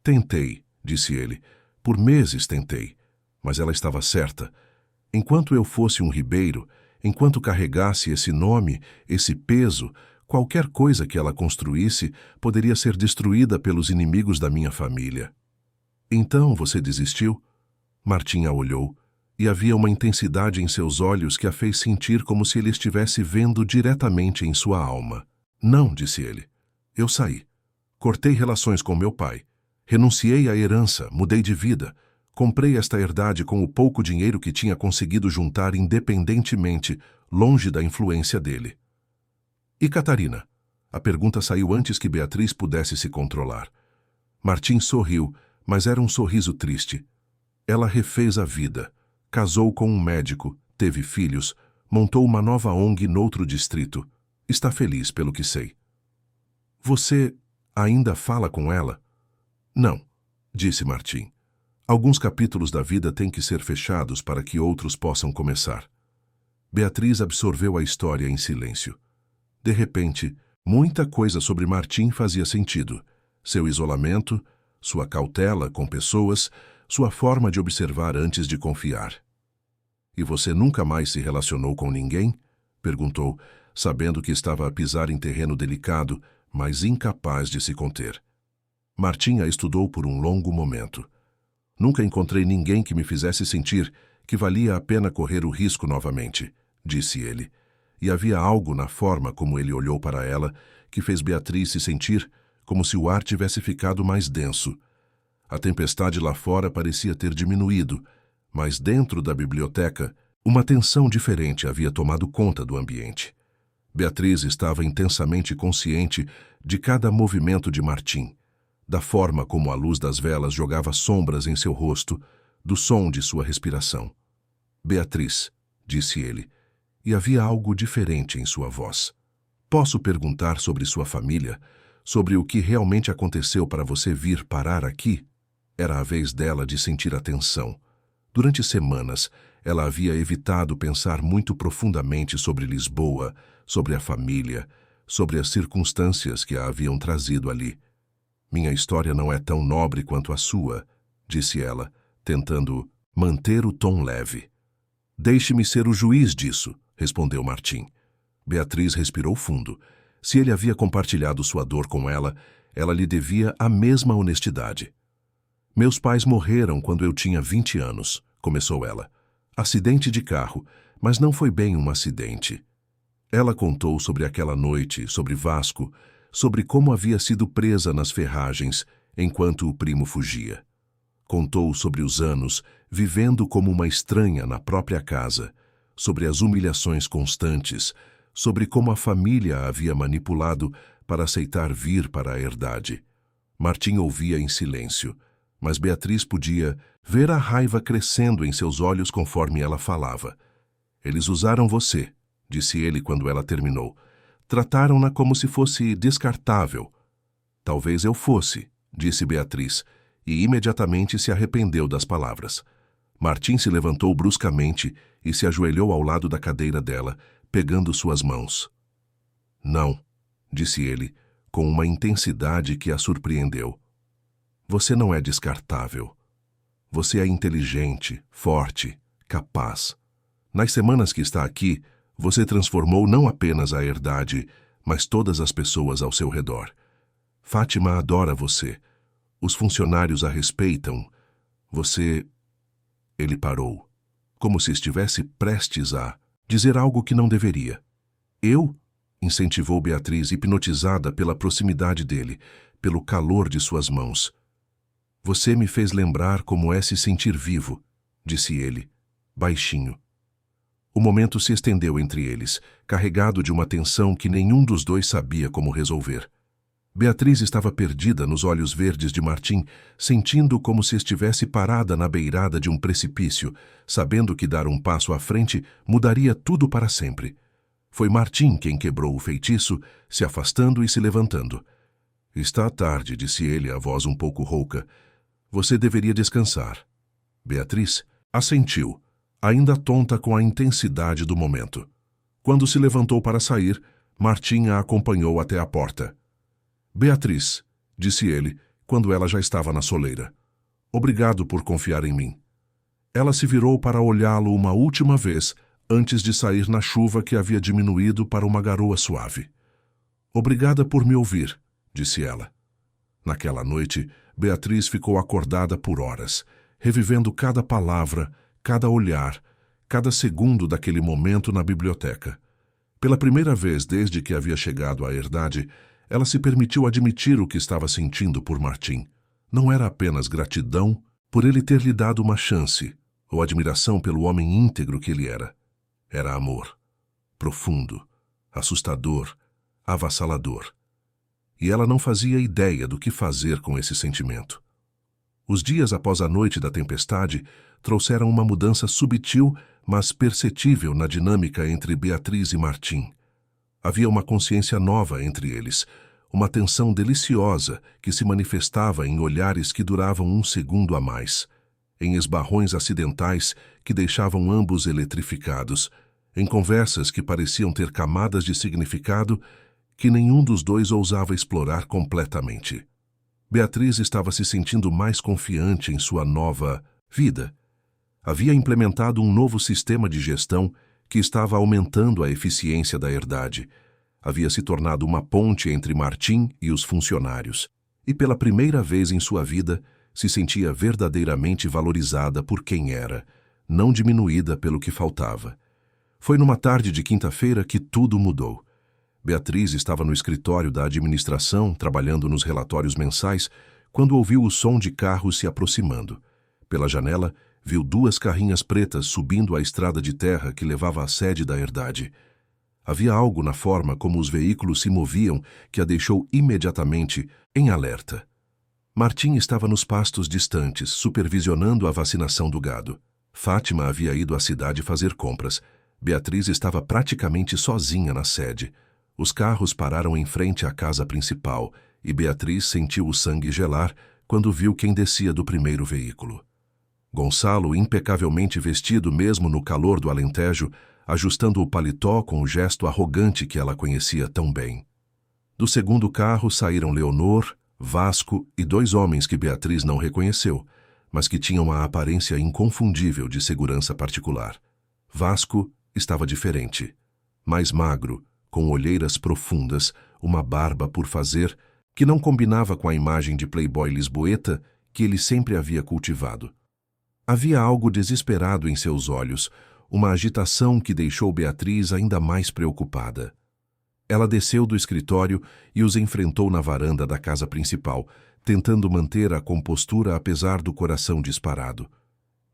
Tentei, disse ele. Por meses tentei. Mas ela estava certa. Enquanto eu fosse um ribeiro, enquanto carregasse esse nome, esse peso, qualquer coisa que ela construísse poderia ser destruída pelos inimigos da minha família. Então você desistiu? Martim a olhou, e havia uma intensidade em seus olhos que a fez sentir como se ele estivesse vendo diretamente em sua alma. Não, disse ele. Eu saí. Cortei relações com meu pai. Renunciei à herança, mudei de vida. Comprei esta herdade com o pouco dinheiro que tinha conseguido juntar independentemente, longe da influência dele. E Catarina? A pergunta saiu antes que Beatriz pudesse se controlar. Martim sorriu, mas era um sorriso triste. Ela refez a vida. Casou com um médico, teve filhos, montou uma nova ONG noutro distrito. Está feliz, pelo que sei. Você ainda fala com ela? Não, disse Martim. Alguns capítulos da vida têm que ser fechados para que outros possam começar. Beatriz absorveu a história em silêncio. De repente, muita coisa sobre Martim fazia sentido. Seu isolamento, sua cautela com pessoas, sua forma de observar antes de confiar. E você nunca mais se relacionou com ninguém? Perguntou, sabendo que estava a pisar em terreno delicado, mas incapaz de se conter. Martim a estudou por um longo momento. Nunca encontrei ninguém que me fizesse sentir que valia a pena correr o risco novamente, disse ele. E havia algo na forma como ele olhou para ela que fez Beatriz se sentir como se o ar tivesse ficado mais denso. A tempestade lá fora parecia ter diminuído, mas dentro da biblioteca, uma tensão diferente havia tomado conta do ambiente. Beatriz estava intensamente consciente de cada movimento de Martim, da forma como a luz das velas jogava sombras em seu rosto, do som de sua respiração. Beatriz, disse ele, e havia algo diferente em sua voz. Posso perguntar sobre sua família, sobre o que realmente aconteceu para você vir parar aqui? Era a vez dela de sentir a tensão. Durante semanas, ela havia evitado pensar muito profundamente sobre Lisboa, sobre a família, sobre as circunstâncias que a haviam trazido ali. Minha história não é tão nobre quanto a sua, disse ela, tentando manter o tom leve. Deixe-me ser o juiz disso, respondeu Martim. Beatriz respirou fundo. Se ele havia compartilhado sua dor com ela, ela lhe devia a mesma honestidade. Meus pais morreram quando eu tinha 20 anos, começou ela. Acidente de carro, mas não foi bem um acidente. Ela contou sobre aquela noite, sobre Vasco, sobre como havia sido presa nas ferragens enquanto o primo fugia. Contou sobre os anos vivendo como uma estranha na própria casa, sobre as humilhações constantes, sobre como a família a havia manipulado para aceitar vir para a herdade. Martim ouvia em silêncio, mas Beatriz podia ver a raiva crescendo em seus olhos conforme ela falava. Eles usaram você, disse ele quando ela terminou. Trataram-na como se fosse descartável. Talvez eu fosse, disse Beatriz, e imediatamente se arrependeu das palavras. Martim se levantou bruscamente e se ajoelhou ao lado da cadeira dela, pegando suas mãos. Não, disse ele, com uma intensidade que a surpreendeu. Você não é descartável. Você é inteligente, forte, capaz. Nas semanas que está aqui, você transformou não apenas a herdade, mas todas as pessoas ao seu redor. Fátima adora você. Os funcionários a respeitam. Você... Ele parou, como se estivesse prestes a dizer algo que não deveria. Eu? Incentivou Beatriz, hipnotizada pela proximidade dele, pelo calor de suas mãos. Você me fez lembrar como é se sentir vivo, disse ele, baixinho. O momento se estendeu entre eles, carregado de uma tensão que nenhum dos dois sabia como resolver. Beatriz estava perdida nos olhos verdes de Martim, sentindo como se estivesse parada na beirada de um precipício, sabendo que dar um passo à frente mudaria tudo para sempre. Foi Martim quem quebrou o feitiço, se afastando e se levantando. Está tarde, disse ele, a voz um pouco rouca. Você deveria descansar. Beatriz assentiu, ainda tonta com a intensidade do momento. Quando se levantou para sair, Martim a acompanhou até a porta. Beatriz, disse ele, quando ela já estava na soleira. Obrigado por confiar em mim. Ela se virou para olhá-lo uma última vez, antes de sair na chuva que havia diminuído para uma garoa suave. Obrigada por me ouvir, disse ela. Naquela noite, Beatriz ficou acordada por horas, revivendo cada palavra, cada olhar, cada segundo daquele momento na biblioteca. Pela primeira vez desde que havia chegado à herdade, ela se permitiu admitir o que estava sentindo por Martim. Não era apenas gratidão por ele ter lhe dado uma chance, ou admiração pelo homem íntegro que ele era. Era amor. Profundo, assustador, avassalador. E ela não fazia ideia do que fazer com esse sentimento. Os dias após a noite da tempestade trouxeram uma mudança sutil, mas perceptível na dinâmica entre Beatriz e Martim. Havia uma consciência nova entre eles, uma tensão deliciosa que se manifestava em olhares que duravam um segundo a mais, em esbarrões acidentais que deixavam ambos eletrificados, em conversas que pareciam ter camadas de significado que nenhum dos dois ousava explorar completamente. Beatriz estava se sentindo mais confiante em sua nova vida. Havia implementado um novo sistema de gestão que estava aumentando a eficiência da herdade. Havia se tornado uma ponte entre Martim e os funcionários, e pela primeira vez em sua vida se sentia verdadeiramente valorizada por quem era, não diminuída pelo que faltava. Foi numa tarde de quinta-feira que tudo mudou. Beatriz estava no escritório da administração, trabalhando nos relatórios mensais, quando ouviu o som de carros se aproximando. Pela janela, viu 2 carrinhas pretas subindo a estrada de terra que levava à sede da herdade. Havia algo na forma como os veículos se moviam que a deixou imediatamente em alerta. Martim estava nos pastos distantes, supervisionando a vacinação do gado. Fátima havia ido à cidade fazer compras. Beatriz estava praticamente sozinha na sede. Os carros pararam em frente à casa principal e Beatriz sentiu o sangue gelar quando viu quem descia do primeiro veículo. Gonçalo, impecavelmente vestido mesmo no calor do Alentejo, ajustando o paletó com o gesto arrogante que ela conhecia tão bem. Do segundo carro saíram Leonor, Vasco e 2 homens que Beatriz não reconheceu, mas que tinham a aparência inconfundível de segurança particular. Vasco estava diferente. Mais magro, com olheiras profundas, uma barba por fazer, que não combinava com a imagem de playboy lisboeta que ele sempre havia cultivado. Havia algo desesperado em seus olhos, uma agitação que deixou Beatriz ainda mais preocupada. Ela desceu do escritório e os enfrentou na varanda da casa principal, tentando manter a compostura apesar do coração disparado.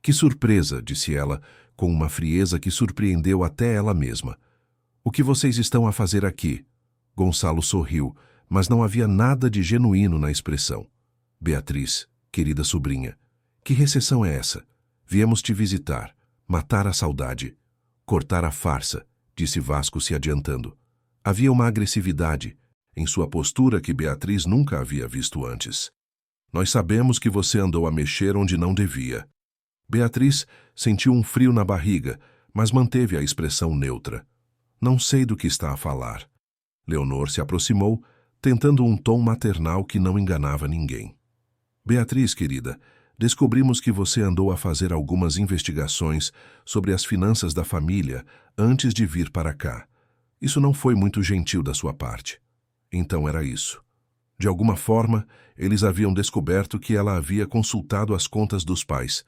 Que surpresa, disse ela, com uma frieza que surpreendeu até ela mesma. O que vocês estão a fazer aqui? Gonçalo sorriu, mas não havia nada de genuíno na expressão. Beatriz, querida sobrinha, que recessão é essa? Viemos te visitar, matar a saudade, cortar a farsa, disse Vasco se adiantando. Havia uma agressividade em sua postura que Beatriz nunca havia visto antes. Nós sabemos que você andou a mexer onde não devia. Beatriz sentiu um frio na barriga, mas manteve a expressão neutra. Não sei do que está a falar. Leonor se aproximou, tentando um tom maternal que não enganava ninguém. Beatriz, querida, descobrimos que você andou a fazer algumas investigações sobre as finanças da família antes de vir para cá. Isso não foi muito gentil da sua parte. Então era isso. De alguma forma, eles haviam descoberto que ela havia consultado as contas dos pais,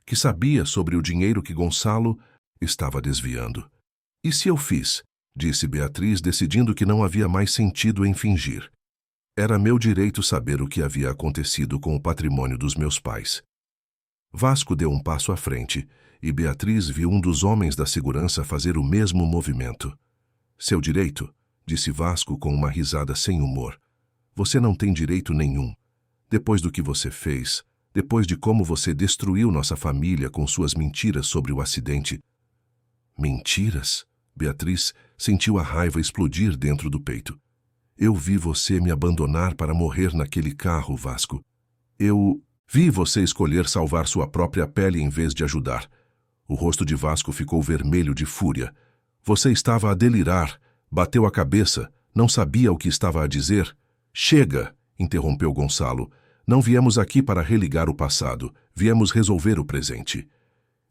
que sabia sobre o dinheiro que Gonçalo estava desviando. E se eu fiz? Disse Beatriz, decidindo que não havia mais sentido em fingir. Era meu direito saber o que havia acontecido com o patrimônio dos meus pais. Vasco deu um passo à frente, e Beatriz viu um dos homens da segurança fazer o mesmo movimento. Seu direito? Disse Vasco com uma risada sem humor. Você não tem direito nenhum. Depois do que você fez, depois de como você destruiu nossa família com suas mentiras sobre o acidente. Mentiras? Beatriz sentiu a raiva explodir dentro do peito. Eu vi você me abandonar para morrer naquele carro, Vasco. Eu vi você escolher salvar sua própria pele em vez de ajudar. O rosto de Vasco ficou vermelho de fúria. Você estava a delirar, bateu a cabeça, não sabia o que estava a dizer. Chega, interrompeu Gonçalo. Não viemos aqui para religar o passado, viemos resolver o presente.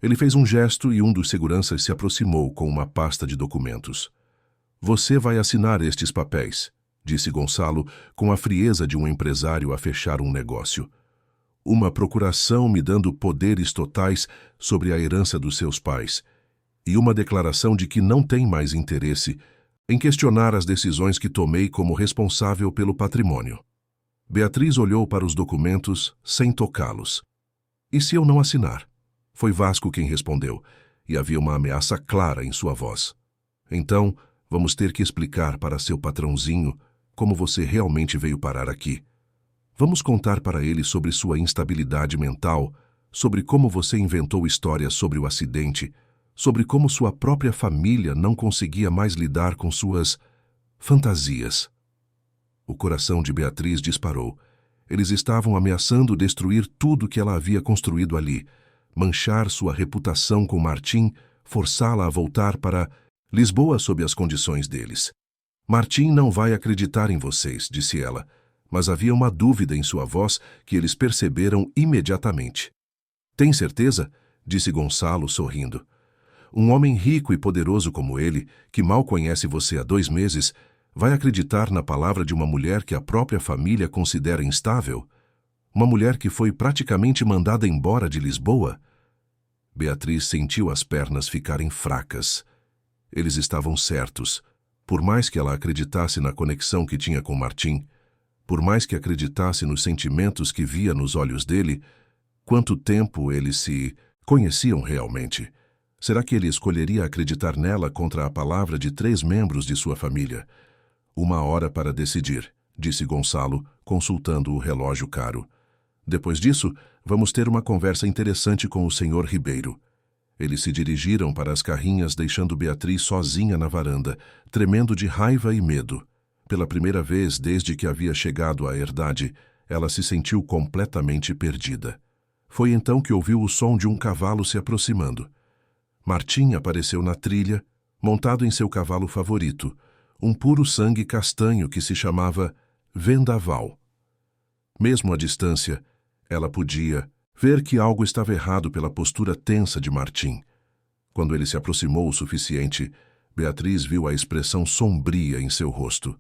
Ele fez um gesto e um dos seguranças se aproximou com uma pasta de documentos. Você vai assinar estes papéis, disse Gonçalo com a frieza de um empresário a fechar um negócio. Uma procuração me dando poderes totais sobre a herança dos seus pais e uma declaração de que não tem mais interesse em questionar as decisões que tomei como responsável pelo patrimônio. Beatriz olhou para os documentos sem tocá-los. E se eu não assinar? Foi Vasco quem respondeu, e havia uma ameaça clara em sua voz. Então, vamos ter que explicar para seu patrãozinho como você realmente veio parar aqui. Vamos contar para ele sobre sua instabilidade mental, sobre como você inventou histórias sobre o acidente, sobre como sua própria família não conseguia mais lidar com suas fantasias. O coração de Beatriz disparou. Eles estavam ameaçando destruir tudo que ela havia construído ali, manchar sua reputação com Martim, forçá-la a voltar para Lisboa sob as condições deles. Martim não vai acreditar em vocês, disse ela, mas havia uma dúvida em sua voz que eles perceberam imediatamente. Tem certeza? Disse Gonçalo, sorrindo. Um homem rico e poderoso como ele, que mal conhece você há 2 meses, vai acreditar na palavra de uma mulher que a própria família considera instável? Uma mulher que foi praticamente mandada embora de Lisboa? Beatriz sentiu as pernas ficarem fracas. Eles estavam certos, por mais que ela acreditasse na conexão que tinha com Martim. Por mais que acreditasse nos sentimentos que via nos olhos dele, quanto tempo eles se conheciam realmente? Será que ele escolheria acreditar nela contra a palavra de 3 membros de sua família? 1 hora para decidir, disse Gonçalo, consultando o relógio caro. Depois disso, vamos ter uma conversa interessante com o Sr. Ribeiro. Eles se dirigiram para as carrinhas, deixando Beatriz sozinha na varanda, tremendo de raiva e medo. Pela primeira vez desde que havia chegado à herdade, ela se sentiu completamente perdida. Foi então que ouviu o som de um cavalo se aproximando. Martim apareceu na trilha, montado em seu cavalo favorito, um puro sangue castanho que se chamava Vendaval. Mesmo à distância, ela podia ver que algo estava errado pela postura tensa de Martim. Quando ele se aproximou o suficiente, Beatriz viu a expressão sombria em seu rosto.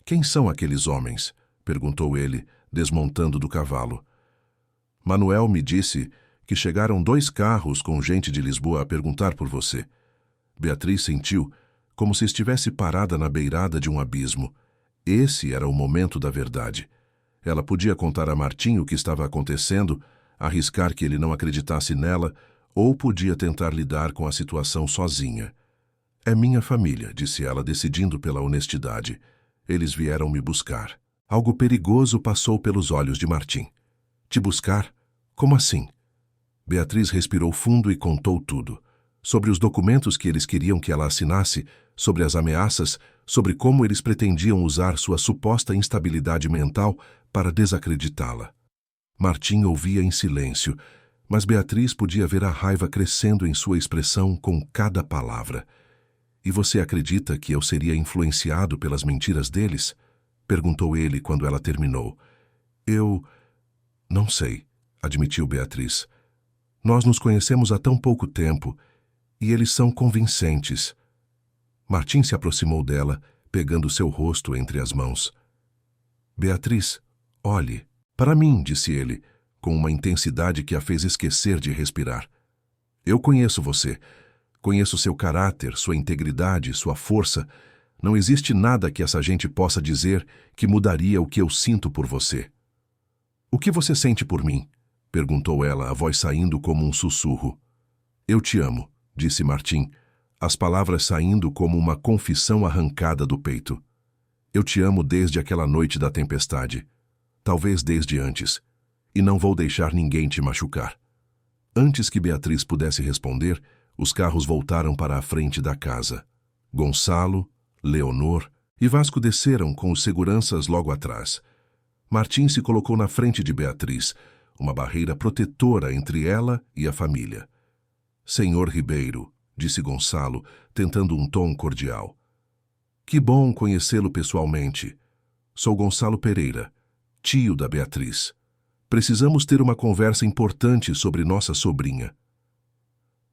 "Quem são aqueles homens?" perguntou ele, desmontando do cavalo. "Manuel me disse que chegaram 2 carros com gente de Lisboa a perguntar por você." Beatriz sentiu como se estivesse parada na beirada de um abismo. Esse era o momento da verdade. Ela podia contar a Martim o que estava acontecendo, arriscar que ele não acreditasse nela, ou podia tentar lidar com a situação sozinha. "É minha família", disse ela, decidindo pela honestidade. "Eles vieram me buscar." Algo perigoso passou pelos olhos de Martim. "Te buscar? Como assim?" Beatriz respirou fundo e contou tudo. Sobre os documentos que eles queriam que ela assinasse, sobre as ameaças, sobre como eles pretendiam usar sua suposta instabilidade mental para desacreditá-la. Martim ouvia em silêncio, mas Beatriz podia ver a raiva crescendo em sua expressão com cada palavra. "E você acredita que eu seria influenciado pelas mentiras deles?" perguntou ele quando ela terminou. "Eu não sei", admitiu Beatriz. "Nós nos conhecemos há tão pouco tempo, e eles são convincentes." Martim se aproximou dela, pegando seu rosto entre as mãos. "Beatriz, olhe para mim", disse ele, com uma intensidade que a fez esquecer de respirar. "Eu conheço você. Conheço seu caráter, sua integridade, sua força. Não existe nada que essa gente possa dizer que mudaria o que eu sinto por você." "O que você sente por mim?" perguntou ela, a voz saindo como um sussurro. "Eu te amo", disse Martim, as palavras saindo como uma confissão arrancada do peito. "Eu te amo desde aquela noite da tempestade. Talvez desde antes. E não vou deixar ninguém te machucar." Antes que Beatriz pudesse responder, os carros voltaram para a frente da casa. Gonçalo, Leonor e Vasco desceram com os seguranças logo atrás. Martim se colocou na frente de Beatriz, uma barreira protetora entre ela e a família. "Senhor Ribeiro", disse Gonçalo, tentando um tom cordial. "Que bom conhecê-lo pessoalmente. Sou Gonçalo Pereira, tio da Beatriz. Precisamos ter uma conversa importante sobre nossa sobrinha."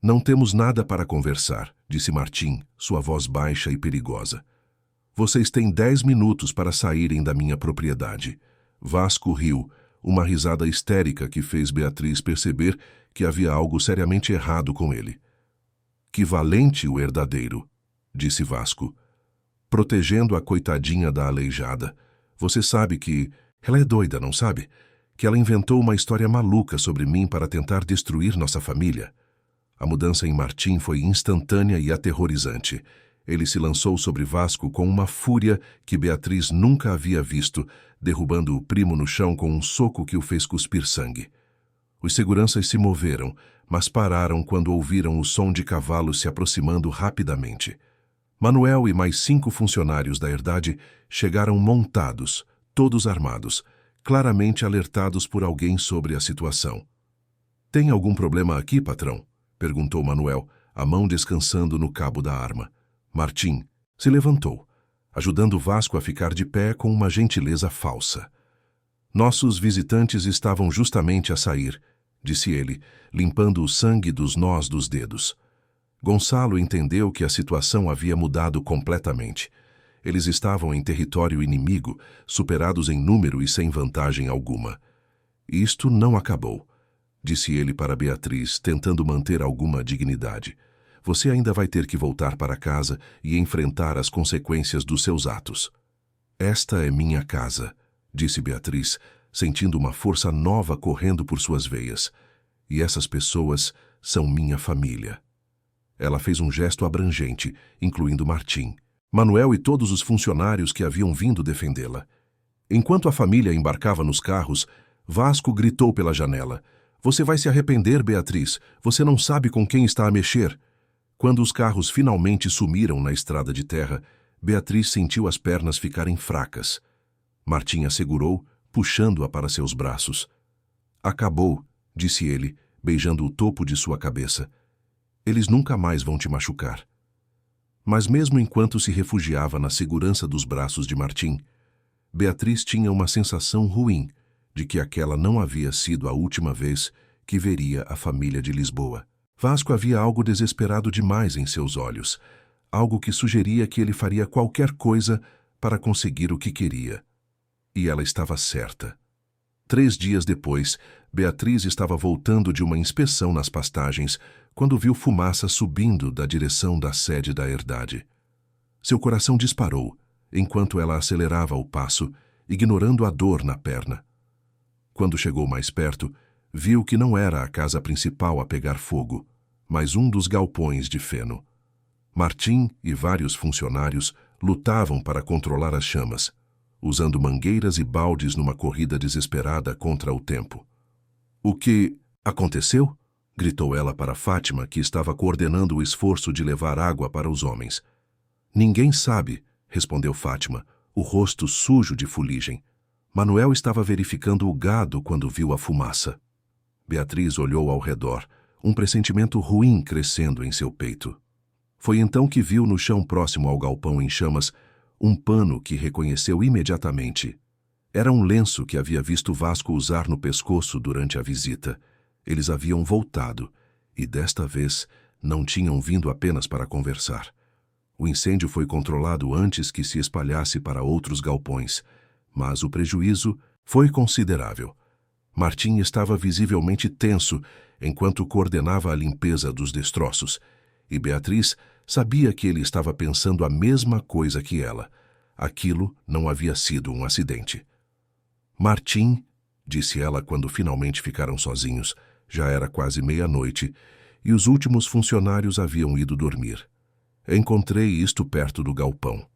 "Não temos nada para conversar", disse Martim, sua voz baixa e perigosa. "Vocês têm 10 minutos para saírem da minha propriedade." Vasco riu, uma risada histérica que fez Beatriz perceber que havia algo seriamente errado com ele. "Que valente o herdadeiro", disse Vasco, protegendo a coitadinha da aleijada. "Você sabe que ela é doida, não sabe? Que ela inventou uma história maluca sobre mim para tentar destruir nossa família." A mudança em Martim foi instantânea e aterrorizante. Ele se lançou sobre Vasco com uma fúria que Beatriz nunca havia visto, derrubando o primo no chão com um soco que o fez cuspir sangue. Os seguranças se moveram, mas pararam quando ouviram o som de cavalos se aproximando rapidamente. Manuel e mais 5 funcionários da herdade chegaram montados, todos armados, claramente alertados por alguém sobre a situação. "Tem algum problema aqui, patrão?" perguntou Manuel, a mão descansando no cabo da arma. Martim se levantou, ajudando Vasco a ficar de pé com uma gentileza falsa. "Nossos visitantes estavam justamente a sair", disse ele, limpando o sangue dos nós dos dedos. Gonçalo entendeu que a situação havia mudado completamente. Eles estavam em território inimigo, superados em número e sem vantagem alguma. "Isto não acabou", disse ele para Beatriz, tentando manter alguma dignidade. "Você ainda vai ter que voltar para casa e enfrentar as consequências dos seus atos. Esta é minha casa", disse Beatriz, sentindo uma força nova correndo por suas veias. E essas pessoas são minha família. Ela fez um gesto abrangente, incluindo Martim, Manuel e todos os funcionários que haviam vindo defendê-la. Enquanto a família embarcava nos carros, Vasco gritou pela janela: "Você vai se arrepender, Beatriz. Você não sabe com quem está a mexer." Quando os carros finalmente sumiram na estrada de terra, Beatriz sentiu as pernas ficarem fracas. Martim a segurou, puxando-a para seus braços. "Acabou", disse ele, beijando o topo de sua cabeça. "Eles nunca mais vão te machucar." Mas mesmo enquanto se refugiava na segurança dos braços de Martim, Beatriz tinha uma sensação ruim de que aquela não havia sido a última vez que veria a família de Lisboa. Vasco havia algo desesperado demais em seus olhos, algo que sugeria que ele faria qualquer coisa para conseguir o que queria. E ela estava certa. 3 dias depois, Beatriz estava voltando de uma inspeção nas pastagens quando viu fumaça subindo da direção da sede da herdade. Seu coração disparou enquanto ela acelerava o passo, ignorando a dor na perna. Quando chegou mais perto, viu que não era a casa principal a pegar fogo, mas um dos galpões de feno. Martim e vários funcionários lutavam para controlar as chamas, usando mangueiras e baldes numa corrida desesperada contra o tempo. "O que aconteceu?" gritou ela para Fátima, que estava coordenando o esforço de levar água para os homens. "Ninguém sabe", respondeu Fátima, o rosto sujo de fuligem. Manuel estava verificando o gado quando viu a fumaça. Beatriz olhou ao redor, um pressentimento ruim crescendo em seu peito. Foi então que viu no chão próximo ao galpão em chamas um pano que reconheceu imediatamente. Era um lenço que havia visto Vasco usar no pescoço durante a visita. Eles haviam voltado, e desta vez não tinham vindo apenas para conversar. O incêndio foi controlado antes que se espalhasse para outros galpões, mas o prejuízo foi considerável. Martim estava visivelmente tenso enquanto coordenava a limpeza dos destroços, e Beatriz sabia que ele estava pensando a mesma coisa que ela. Aquilo não havia sido um acidente. "Martim", disse ela quando finalmente ficaram sozinhos, já era quase meia-noite, e os últimos funcionários haviam ido dormir. "Encontrei isto perto do galpão."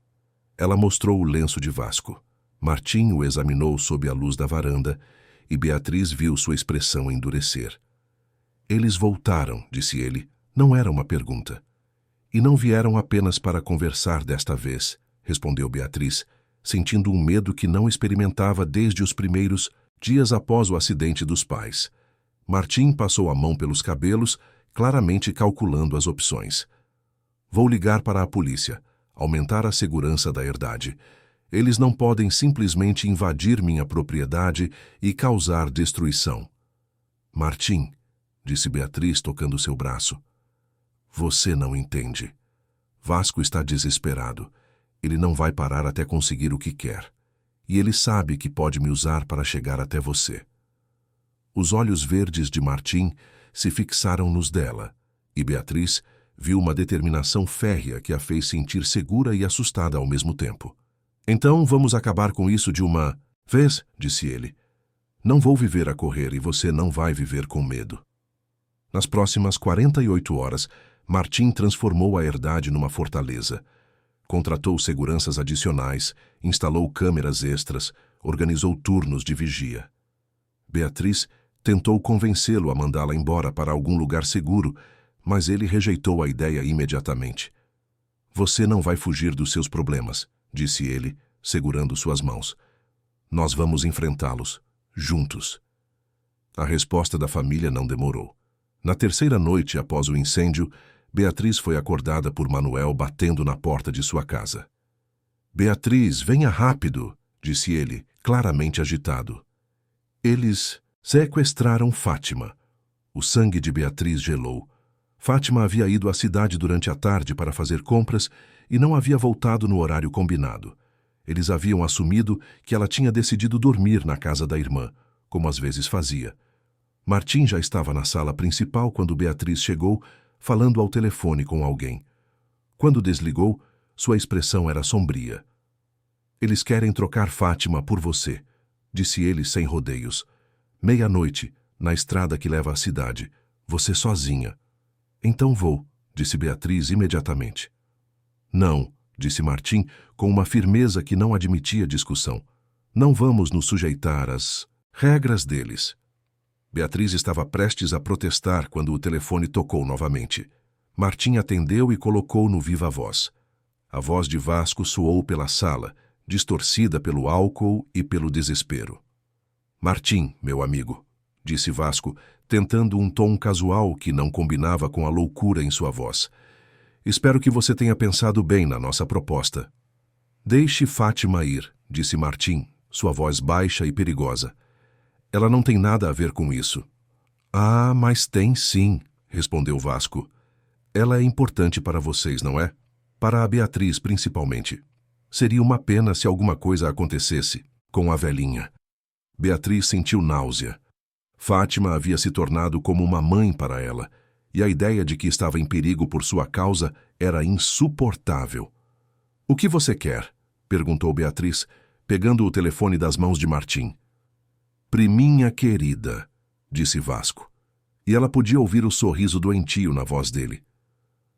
Ela mostrou o lenço de Vasco. Martim o examinou sob a luz da varanda, e Beatriz viu sua expressão endurecer. "Eles voltaram", disse ele. Não era uma pergunta. "E não vieram apenas para conversar desta vez", respondeu Beatriz, sentindo um medo que não experimentava desde os primeiros dias após o acidente dos pais. Martim passou a mão pelos cabelos, claramente calculando as opções. "Vou ligar para a polícia, aumentar a segurança da herdade. Eles não podem simplesmente invadir minha propriedade e causar destruição." "Martim", disse Beatriz tocando seu braço. "Você não entende. Vasco está desesperado. Ele não vai parar até conseguir o que quer. E ele sabe que pode me usar para chegar até você." Os olhos verdes de Martim se fixaram nos dela, e Beatriz viu uma determinação férrea que a fez sentir segura e assustada ao mesmo tempo. "Então vamos acabar com isso de uma vez", disse ele. "Não vou viver a correr e você não vai viver com medo." Nas próximas 48 horas, Martim transformou a herdade numa fortaleza. Contratou seguranças adicionais, instalou câmeras extras, organizou turnos de vigia. Beatriz tentou convencê-lo a mandá-la embora para algum lugar seguro, mas ele rejeitou a ideia imediatamente. "Você não vai fugir dos seus problemas", disse ele, segurando suas mãos. "Nós vamos enfrentá-los, juntos." A resposta da família não demorou. Na terceira noite após o incêndio, Beatriz foi acordada por Manuel batendo na porta de sua casa. "Beatriz, venha rápido", disse ele, claramente agitado. "Eles sequestraram Fátima." O sangue de Beatriz gelou. Fátima havia ido à cidade durante a tarde para fazer compras e não havia voltado no horário combinado. Eles haviam assumido que ela tinha decidido dormir na casa da irmã, como às vezes fazia. Martim já estava na sala principal quando Beatriz chegou, falando ao telefone com alguém. Quando desligou, sua expressão era sombria. "Eles querem trocar Fátima por você", disse ele sem rodeios. Meia-noite, na estrada que leva à cidade. Você sozinha. Então vou, disse Beatriz imediatamente. Não, disse Martim com uma firmeza que não admitia discussão. Não vamos nos sujeitar às regras deles. Beatriz estava prestes a protestar quando o telefone tocou novamente. Martim atendeu e colocou no viva-voz. A voz de Vasco soou pela sala, distorcida pelo álcool e pelo desespero. Martim, meu amigo, disse Vasco, tentando um tom casual que não combinava com a loucura em sua voz. Espero que você tenha pensado bem na nossa proposta. Deixe Fátima ir, disse Martim, sua voz baixa e perigosa. Ela não tem nada a ver com isso. Ah, mas tem sim, respondeu Vasco. Ela é importante para vocês, não é? Para a Beatriz, principalmente. Seria uma pena se alguma coisa acontecesse com a velhinha. Beatriz sentiu náusea. Fátima havia se tornado como uma mãe para ela, e a ideia de que estava em perigo por sua causa era insuportável. — O que você quer? Perguntou Beatriz, pegando o telefone das mãos de Martim. Priminha querida, disse Vasco. E ela podia ouvir o sorriso doentio na voz dele.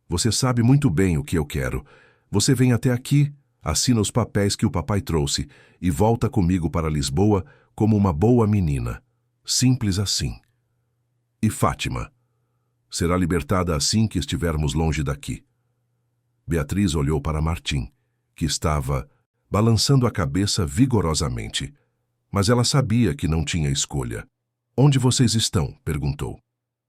Você sabe muito bem o que eu quero. Você vem até aqui, assina os papéis que o papai trouxe e volta comigo para Lisboa como uma boa menina. Simples assim. E Fátima? Será libertada assim que estivermos longe daqui. Beatriz olhou para Martim, que estava balançando a cabeça vigorosamente. Mas ela sabia que não tinha escolha. Onde vocês estão? Perguntou.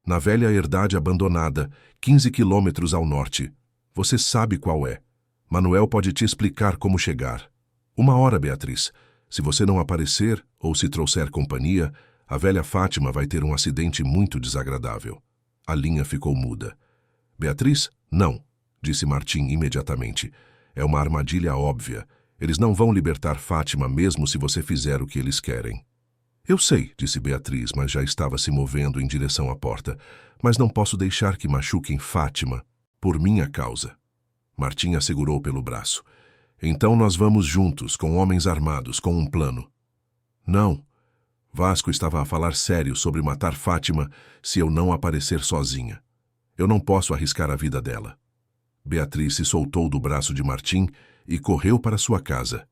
Na velha herdade abandonada, 15 quilômetros ao norte. Você sabe qual é. Manuel pode te explicar como chegar. Uma hora, Beatriz. Se você não aparecer ou se trouxer companhia, a velha Fátima vai ter um acidente muito desagradável. A linha ficou muda. Beatriz? Não, disse Martim imediatamente. É uma armadilha óbvia. Eles não vão libertar Fátima mesmo se você fizer o que eles querem. Eu sei, disse Beatriz, mas já estava se movendo em direção à porta. Mas não posso deixar que machuquem Fátima, por minha causa. Martim a segurou pelo braço. Então nós vamos juntos, com homens armados, com um plano. Não. Vasco estava a falar sério sobre matar Fátima se eu não aparecer sozinha. Eu não posso arriscar a vida dela. Beatriz se soltou do braço de Martim e correu para sua casa.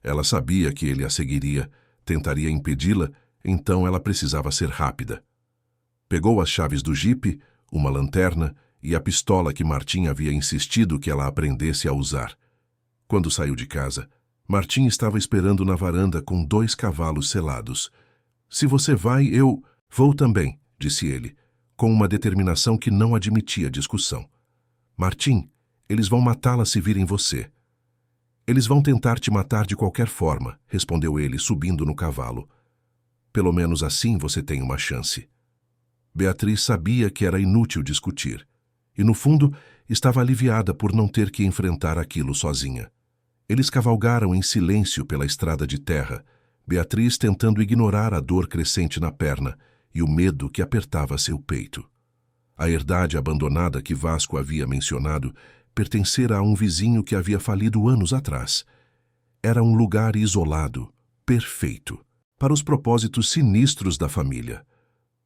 Ela sabia que ele a seguiria, tentaria impedi-la, então ela precisava ser rápida. Pegou as chaves do jipe, uma lanterna e a pistola que Martim havia insistido que ela aprendesse a usar. Quando saiu de casa, Martim estava esperando na varanda com 2 cavalos selados. Se você vai, eu vou também, disse ele, com uma determinação que não admitia discussão. Martim, eles vão matá-la se virem você. Eles vão tentar te matar de qualquer forma, respondeu ele, subindo no cavalo. Pelo menos assim você tem uma chance. Beatriz sabia que era inútil discutir, e no fundo estava aliviada por não ter que enfrentar aquilo sozinha. Eles cavalgaram em silêncio pela estrada de terra, Beatriz tentando ignorar a dor crescente na perna e o medo que apertava seu peito. A herdade abandonada que Vasco havia mencionado pertencera a um vizinho que havia falido anos atrás. Era um lugar isolado, perfeito, para os propósitos sinistros da família.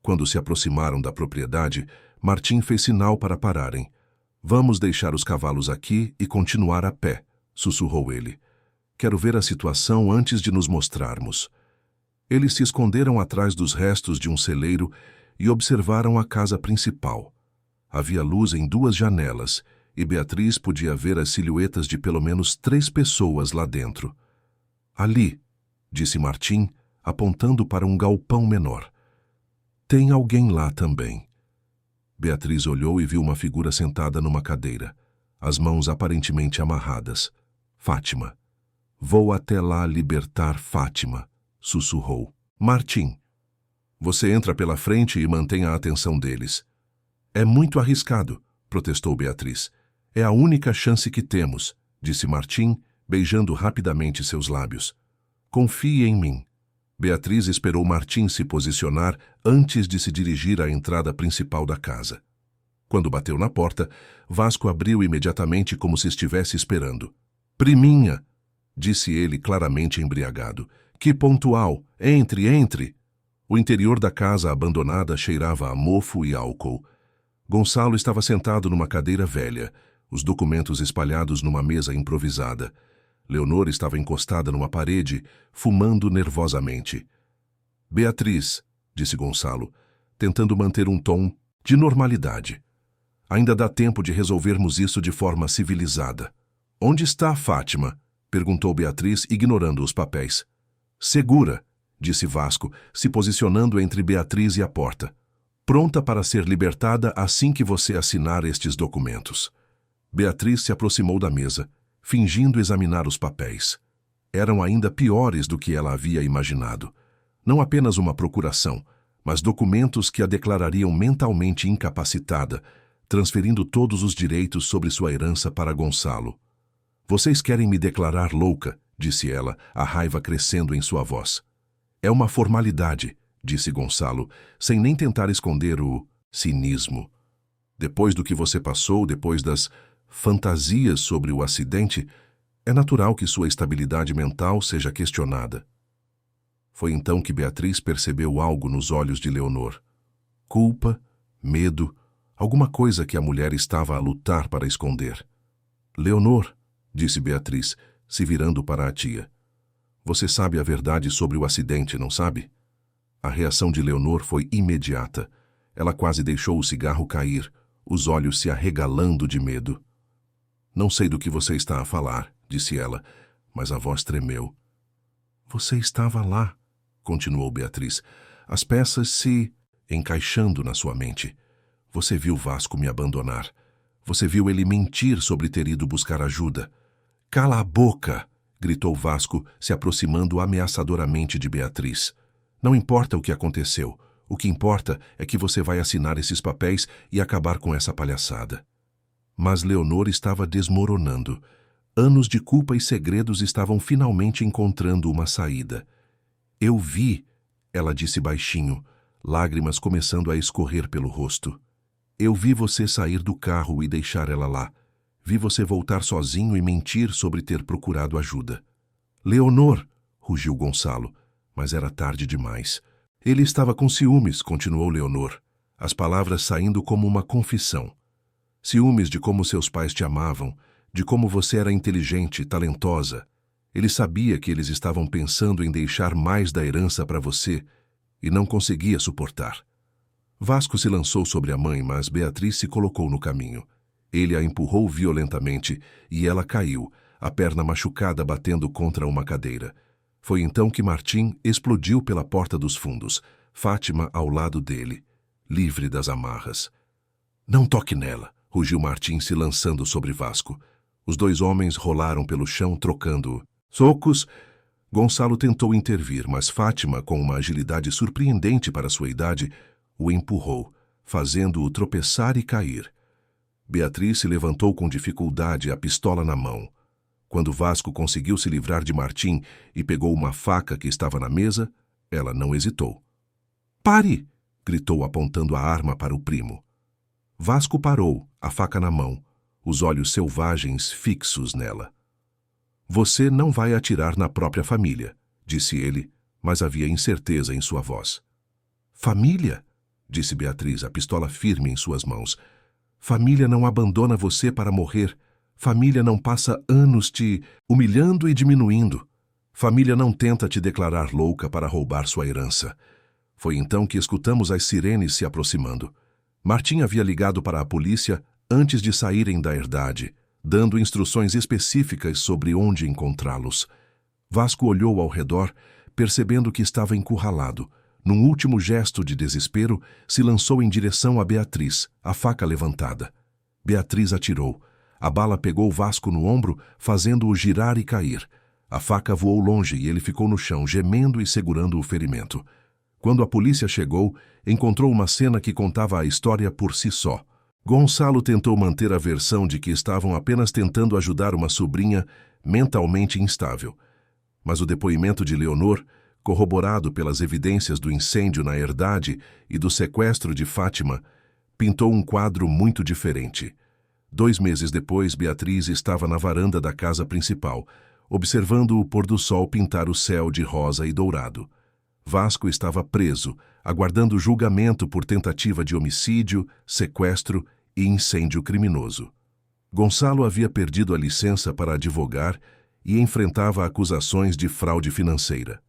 Quando se aproximaram da propriedade, Martim fez sinal para pararem. Vamos deixar os cavalos aqui e continuar a pé, sussurrou ele. Quero ver a situação antes de nos mostrarmos. Eles se esconderam atrás dos restos de um celeiro e observaram a casa principal. Havia luz em 2 janelas e Beatriz podia ver as silhuetas de pelo menos 3 pessoas lá dentro. Ali, disse Martim, apontando para um galpão menor. Tem alguém lá também. Beatriz olhou e viu uma figura sentada numa cadeira, as mãos aparentemente amarradas. Fátima. Vou até lá libertar Fátima, sussurrou. Martim. Você entra pela frente e mantém a atenção deles. É muito arriscado, protestou Beatriz. É a única chance que temos, disse Martim, beijando rapidamente seus lábios. Confie em mim. Beatriz esperou Martim se posicionar antes de se dirigir à entrada principal da casa. Quando bateu na porta, Vasco abriu imediatamente como se estivesse esperando. Priminha! disse ele claramente embriagado. Que pontual! Entre, entre! O interior da casa abandonada cheirava a mofo e álcool. Gonçalo estava sentado numa cadeira velha, os documentos espalhados numa mesa improvisada. Leonor estava encostada numa parede, fumando nervosamente. Beatriz, disse Gonçalo, tentando manter um tom de normalidade. Ainda dá tempo de resolvermos isso de forma civilizada. Onde está Fátima? Perguntou Beatriz, ignorando os papéis. Segura, disse Vasco, se posicionando entre Beatriz e a porta. Pronta para ser libertada assim que você assinar estes documentos. Beatriz se aproximou da mesa, fingindo examinar os papéis. Eram ainda piores do que ela havia imaginado. Não apenas uma procuração, mas documentos que a declarariam mentalmente incapacitada, transferindo todos os direitos sobre sua herança para Gonçalo. Vocês querem me declarar louca, disse ela, a raiva crescendo em sua voz. É uma formalidade, disse Gonçalo, sem nem tentar esconder o cinismo. Depois do que você passou, depois das fantasias sobre o acidente, é natural que sua estabilidade mental seja questionada. Foi então que Beatriz percebeu algo nos olhos de Leonor. Culpa, medo, alguma coisa que a mulher estava a lutar para esconder. Leonor, disse Beatriz, se virando para a tia. Você sabe a verdade sobre o acidente, não sabe? A reação de Leonor foi imediata. Ela quase deixou o cigarro cair, os olhos se arregalando de medo. Não sei do que você está a falar, disse ela, mas a voz tremeu. Você estava lá, continuou Beatriz, as peças se encaixando na sua mente. Você viu Vasco me abandonar. Você viu ele mentir sobre ter ido buscar ajuda. Cala a boca! Gritou Vasco, se aproximando ameaçadoramente de Beatriz. Não importa o que aconteceu. O que importa é que você vai assinar esses papéis e acabar com essa palhaçada. Mas Leonor estava desmoronando. Anos de culpa e segredos estavam finalmente encontrando uma saída. Eu vi, ela disse baixinho, lágrimas começando a escorrer pelo rosto. Eu vi você sair do carro e deixar ela lá. Vi você voltar sozinho e mentir sobre ter procurado ajuda. Leonor, rugiu Gonçalo, mas era tarde demais. Ele estava com ciúmes, continuou Leonor, as palavras saindo como uma confissão. Ciúmes de como seus pais te amavam, de como você era inteligente, talentosa. Ele sabia que eles estavam pensando em deixar mais da herança para você e não conseguia suportar. Vasco se lançou sobre a mãe, mas Beatriz se colocou no caminho. Ele a empurrou violentamente e ela caiu, a perna machucada batendo contra uma cadeira. Foi então que Martim explodiu pela porta dos fundos, Fátima ao lado dele, livre das amarras. Não toque nela, rugiu Martim se lançando sobre Vasco. Os dois homens rolaram pelo chão trocando socos. Gonçalo tentou intervir, mas Fátima, com uma agilidade surpreendente para sua idade, o empurrou, fazendo-o tropeçar e cair. Beatriz se levantou com dificuldade, a pistola na mão. Quando Vasco conseguiu se livrar de Martim e pegou uma faca que estava na mesa, ela não hesitou. Pare! Gritou apontando a arma para o primo. Vasco parou, a faca na mão, os olhos selvagens fixos nela. Você não vai atirar na própria família, disse ele, mas havia incerteza em sua voz. Família? Disse Beatriz, a pistola firme em suas mãos. Família não abandona você para morrer. Família não passa anos te humilhando e diminuindo. Família não tenta te declarar louca para roubar sua herança. Foi então que escutamos as sirenes se aproximando. Martim havia ligado para a polícia antes de saírem da herdade, dando instruções específicas sobre onde encontrá-los. Vasco olhou ao redor, percebendo que estava encurralado. Num último gesto de desespero, se lançou em direção a Beatriz, a faca levantada. Beatriz atirou. A bala pegou Vasco no ombro, fazendo-o girar e cair. A faca voou longe e ele ficou no chão, gemendo e segurando o ferimento. Quando a polícia chegou, encontrou uma cena que contava a história por si só. Gonçalo tentou manter a versão de que estavam apenas tentando ajudar uma sobrinha mentalmente instável. Mas o depoimento de Leonor, corroborado pelas evidências do incêndio na herdade e do sequestro de Fátima, pintou um quadro muito diferente. 2 meses depois, Beatriz estava na varanda da casa principal, observando o pôr do sol pintar o céu de rosa e dourado. Vasco estava preso, aguardando julgamento por tentativa de homicídio, sequestro e incêndio criminoso. Gonçalo havia perdido a licença para advogar e enfrentava acusações de fraude financeira.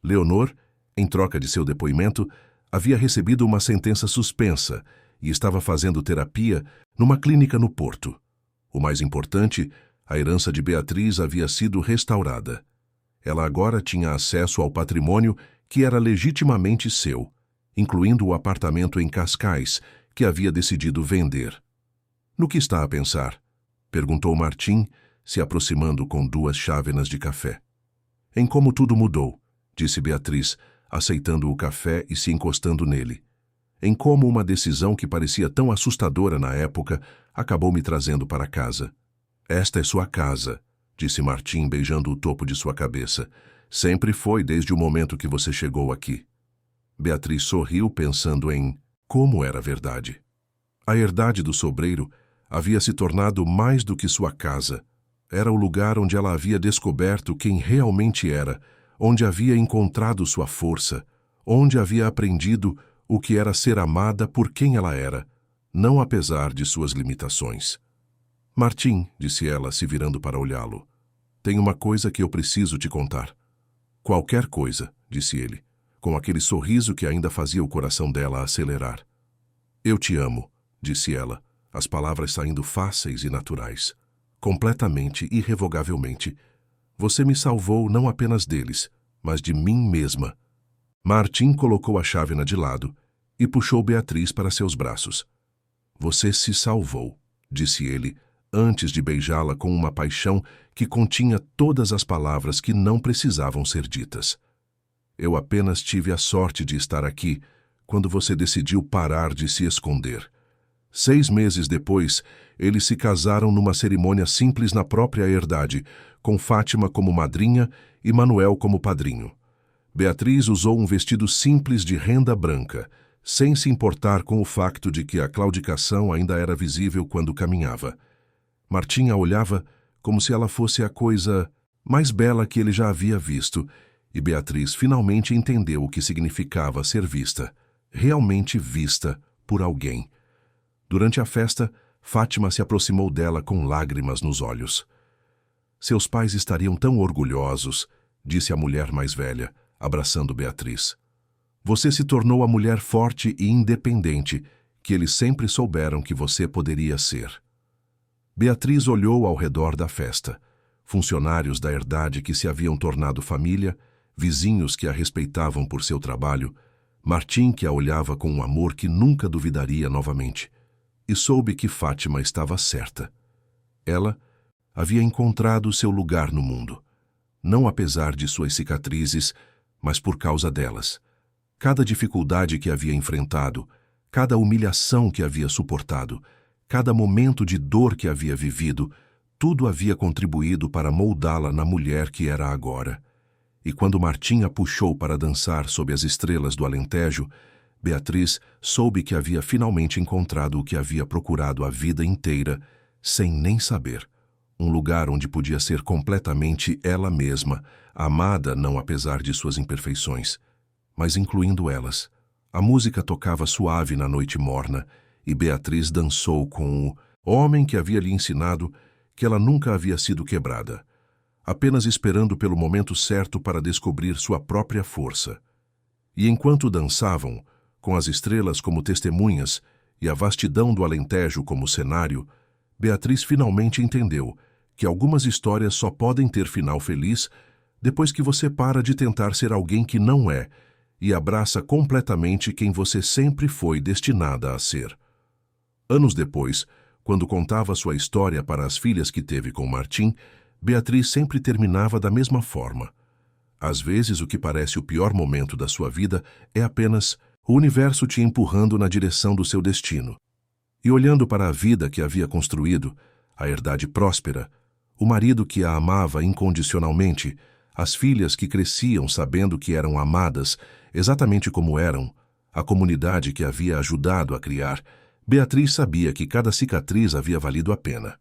Leonor, em troca de seu depoimento, havia recebido uma sentença suspensa e estava fazendo terapia numa clínica no Porto. O mais importante, a herança de Beatriz havia sido restaurada. Ela agora tinha acesso ao patrimônio que era legitimamente seu, incluindo o apartamento em Cascais, que havia decidido vender. "No que está a pensar?" perguntou Martim, se aproximando com 2 chávenas de café. "Em como tudo mudou", disse Beatriz, aceitando o café e se encostando nele. "Em como uma decisão que parecia tão assustadora na época acabou me trazendo para casa." "Esta é sua casa", disse Martim, beijando o topo de sua cabeça. "Sempre foi desde o momento que você chegou aqui." Beatriz sorriu, pensando em como era verdade. A herdade do sobreiro havia se tornado mais do que sua casa. Era o lugar onde ela havia descoberto quem realmente era, onde havia encontrado sua força, onde havia aprendido o que era ser amada por quem ela era, não apesar de suas limitações. "Martim", disse ela, se virando para olhá-lo, "tem uma coisa que eu preciso te contar." "Qualquer coisa", disse ele, com aquele sorriso que ainda fazia o coração dela acelerar. "Eu te amo", disse ela, as palavras saindo fáceis e naturais. "Completamente, irrevogavelmente. Você me salvou não apenas deles, mas de mim mesma." Martim colocou a chávena de lado e puxou Beatriz para seus braços. "Você se salvou", disse ele, antes de beijá-la com uma paixão que continha todas as palavras que não precisavam ser ditas. "Eu apenas tive a sorte de estar aqui quando você decidiu parar de se esconder." 6 meses depois, eles se casaram numa cerimônia simples na própria herdade, com Fátima como madrinha e Manuel como padrinho. Beatriz usou um vestido simples de renda branca, sem se importar com o facto de que a claudicação ainda era visível quando caminhava. Martim a olhava como se ela fosse a coisa mais bela que ele já havia visto, e Beatriz finalmente entendeu o que significava ser vista, realmente vista por alguém. Durante a festa, Fátima se aproximou dela com lágrimas nos olhos. "Seus pais estariam tão orgulhosos", disse a mulher mais velha, abraçando Beatriz. "Você se tornou a mulher forte e independente que eles sempre souberam que você poderia ser." Beatriz olhou ao redor da festa. Funcionários da herdade que se haviam tornado família, vizinhos que a respeitavam por seu trabalho, Martim que a olhava com um amor que nunca duvidaria novamente. E soube que Fátima estava certa. Ela havia encontrado seu lugar no mundo, não apesar de suas cicatrizes, mas por causa delas. Cada dificuldade que havia enfrentado, cada humilhação que havia suportado, cada momento de dor que havia vivido, tudo havia contribuído para moldá-la na mulher que era agora. E quando Martim a puxou para dançar sob as estrelas do Alentejo, Beatriz soube que havia finalmente encontrado o que havia procurado a vida inteira, sem nem saber. Um lugar onde podia ser completamente ela mesma, amada não apesar de suas imperfeições, mas incluindo elas. A música tocava suave na noite morna, e Beatriz dançou com o homem que havia lhe ensinado que ela nunca havia sido quebrada, apenas esperando pelo momento certo para descobrir sua própria força. E enquanto dançavam, com as estrelas como testemunhas e a vastidão do Alentejo como cenário, Beatriz finalmente entendeu que algumas histórias só podem ter final feliz depois que você para de tentar ser alguém que não é e abraça completamente quem você sempre foi destinada a ser. Anos depois, quando contava sua história para as filhas que teve com Martim, Beatriz sempre terminava da mesma forma. Às vezes, o que parece o pior momento da sua vida é apenas o universo te empurrando na direção do seu destino. E olhando para a vida que havia construído, a herdade próspera, o marido que a amava incondicionalmente, as filhas que cresciam sabendo que eram amadas exatamente como eram, a comunidade que havia ajudado a criar, Beatriz sabia que cada cicatriz havia valido a pena.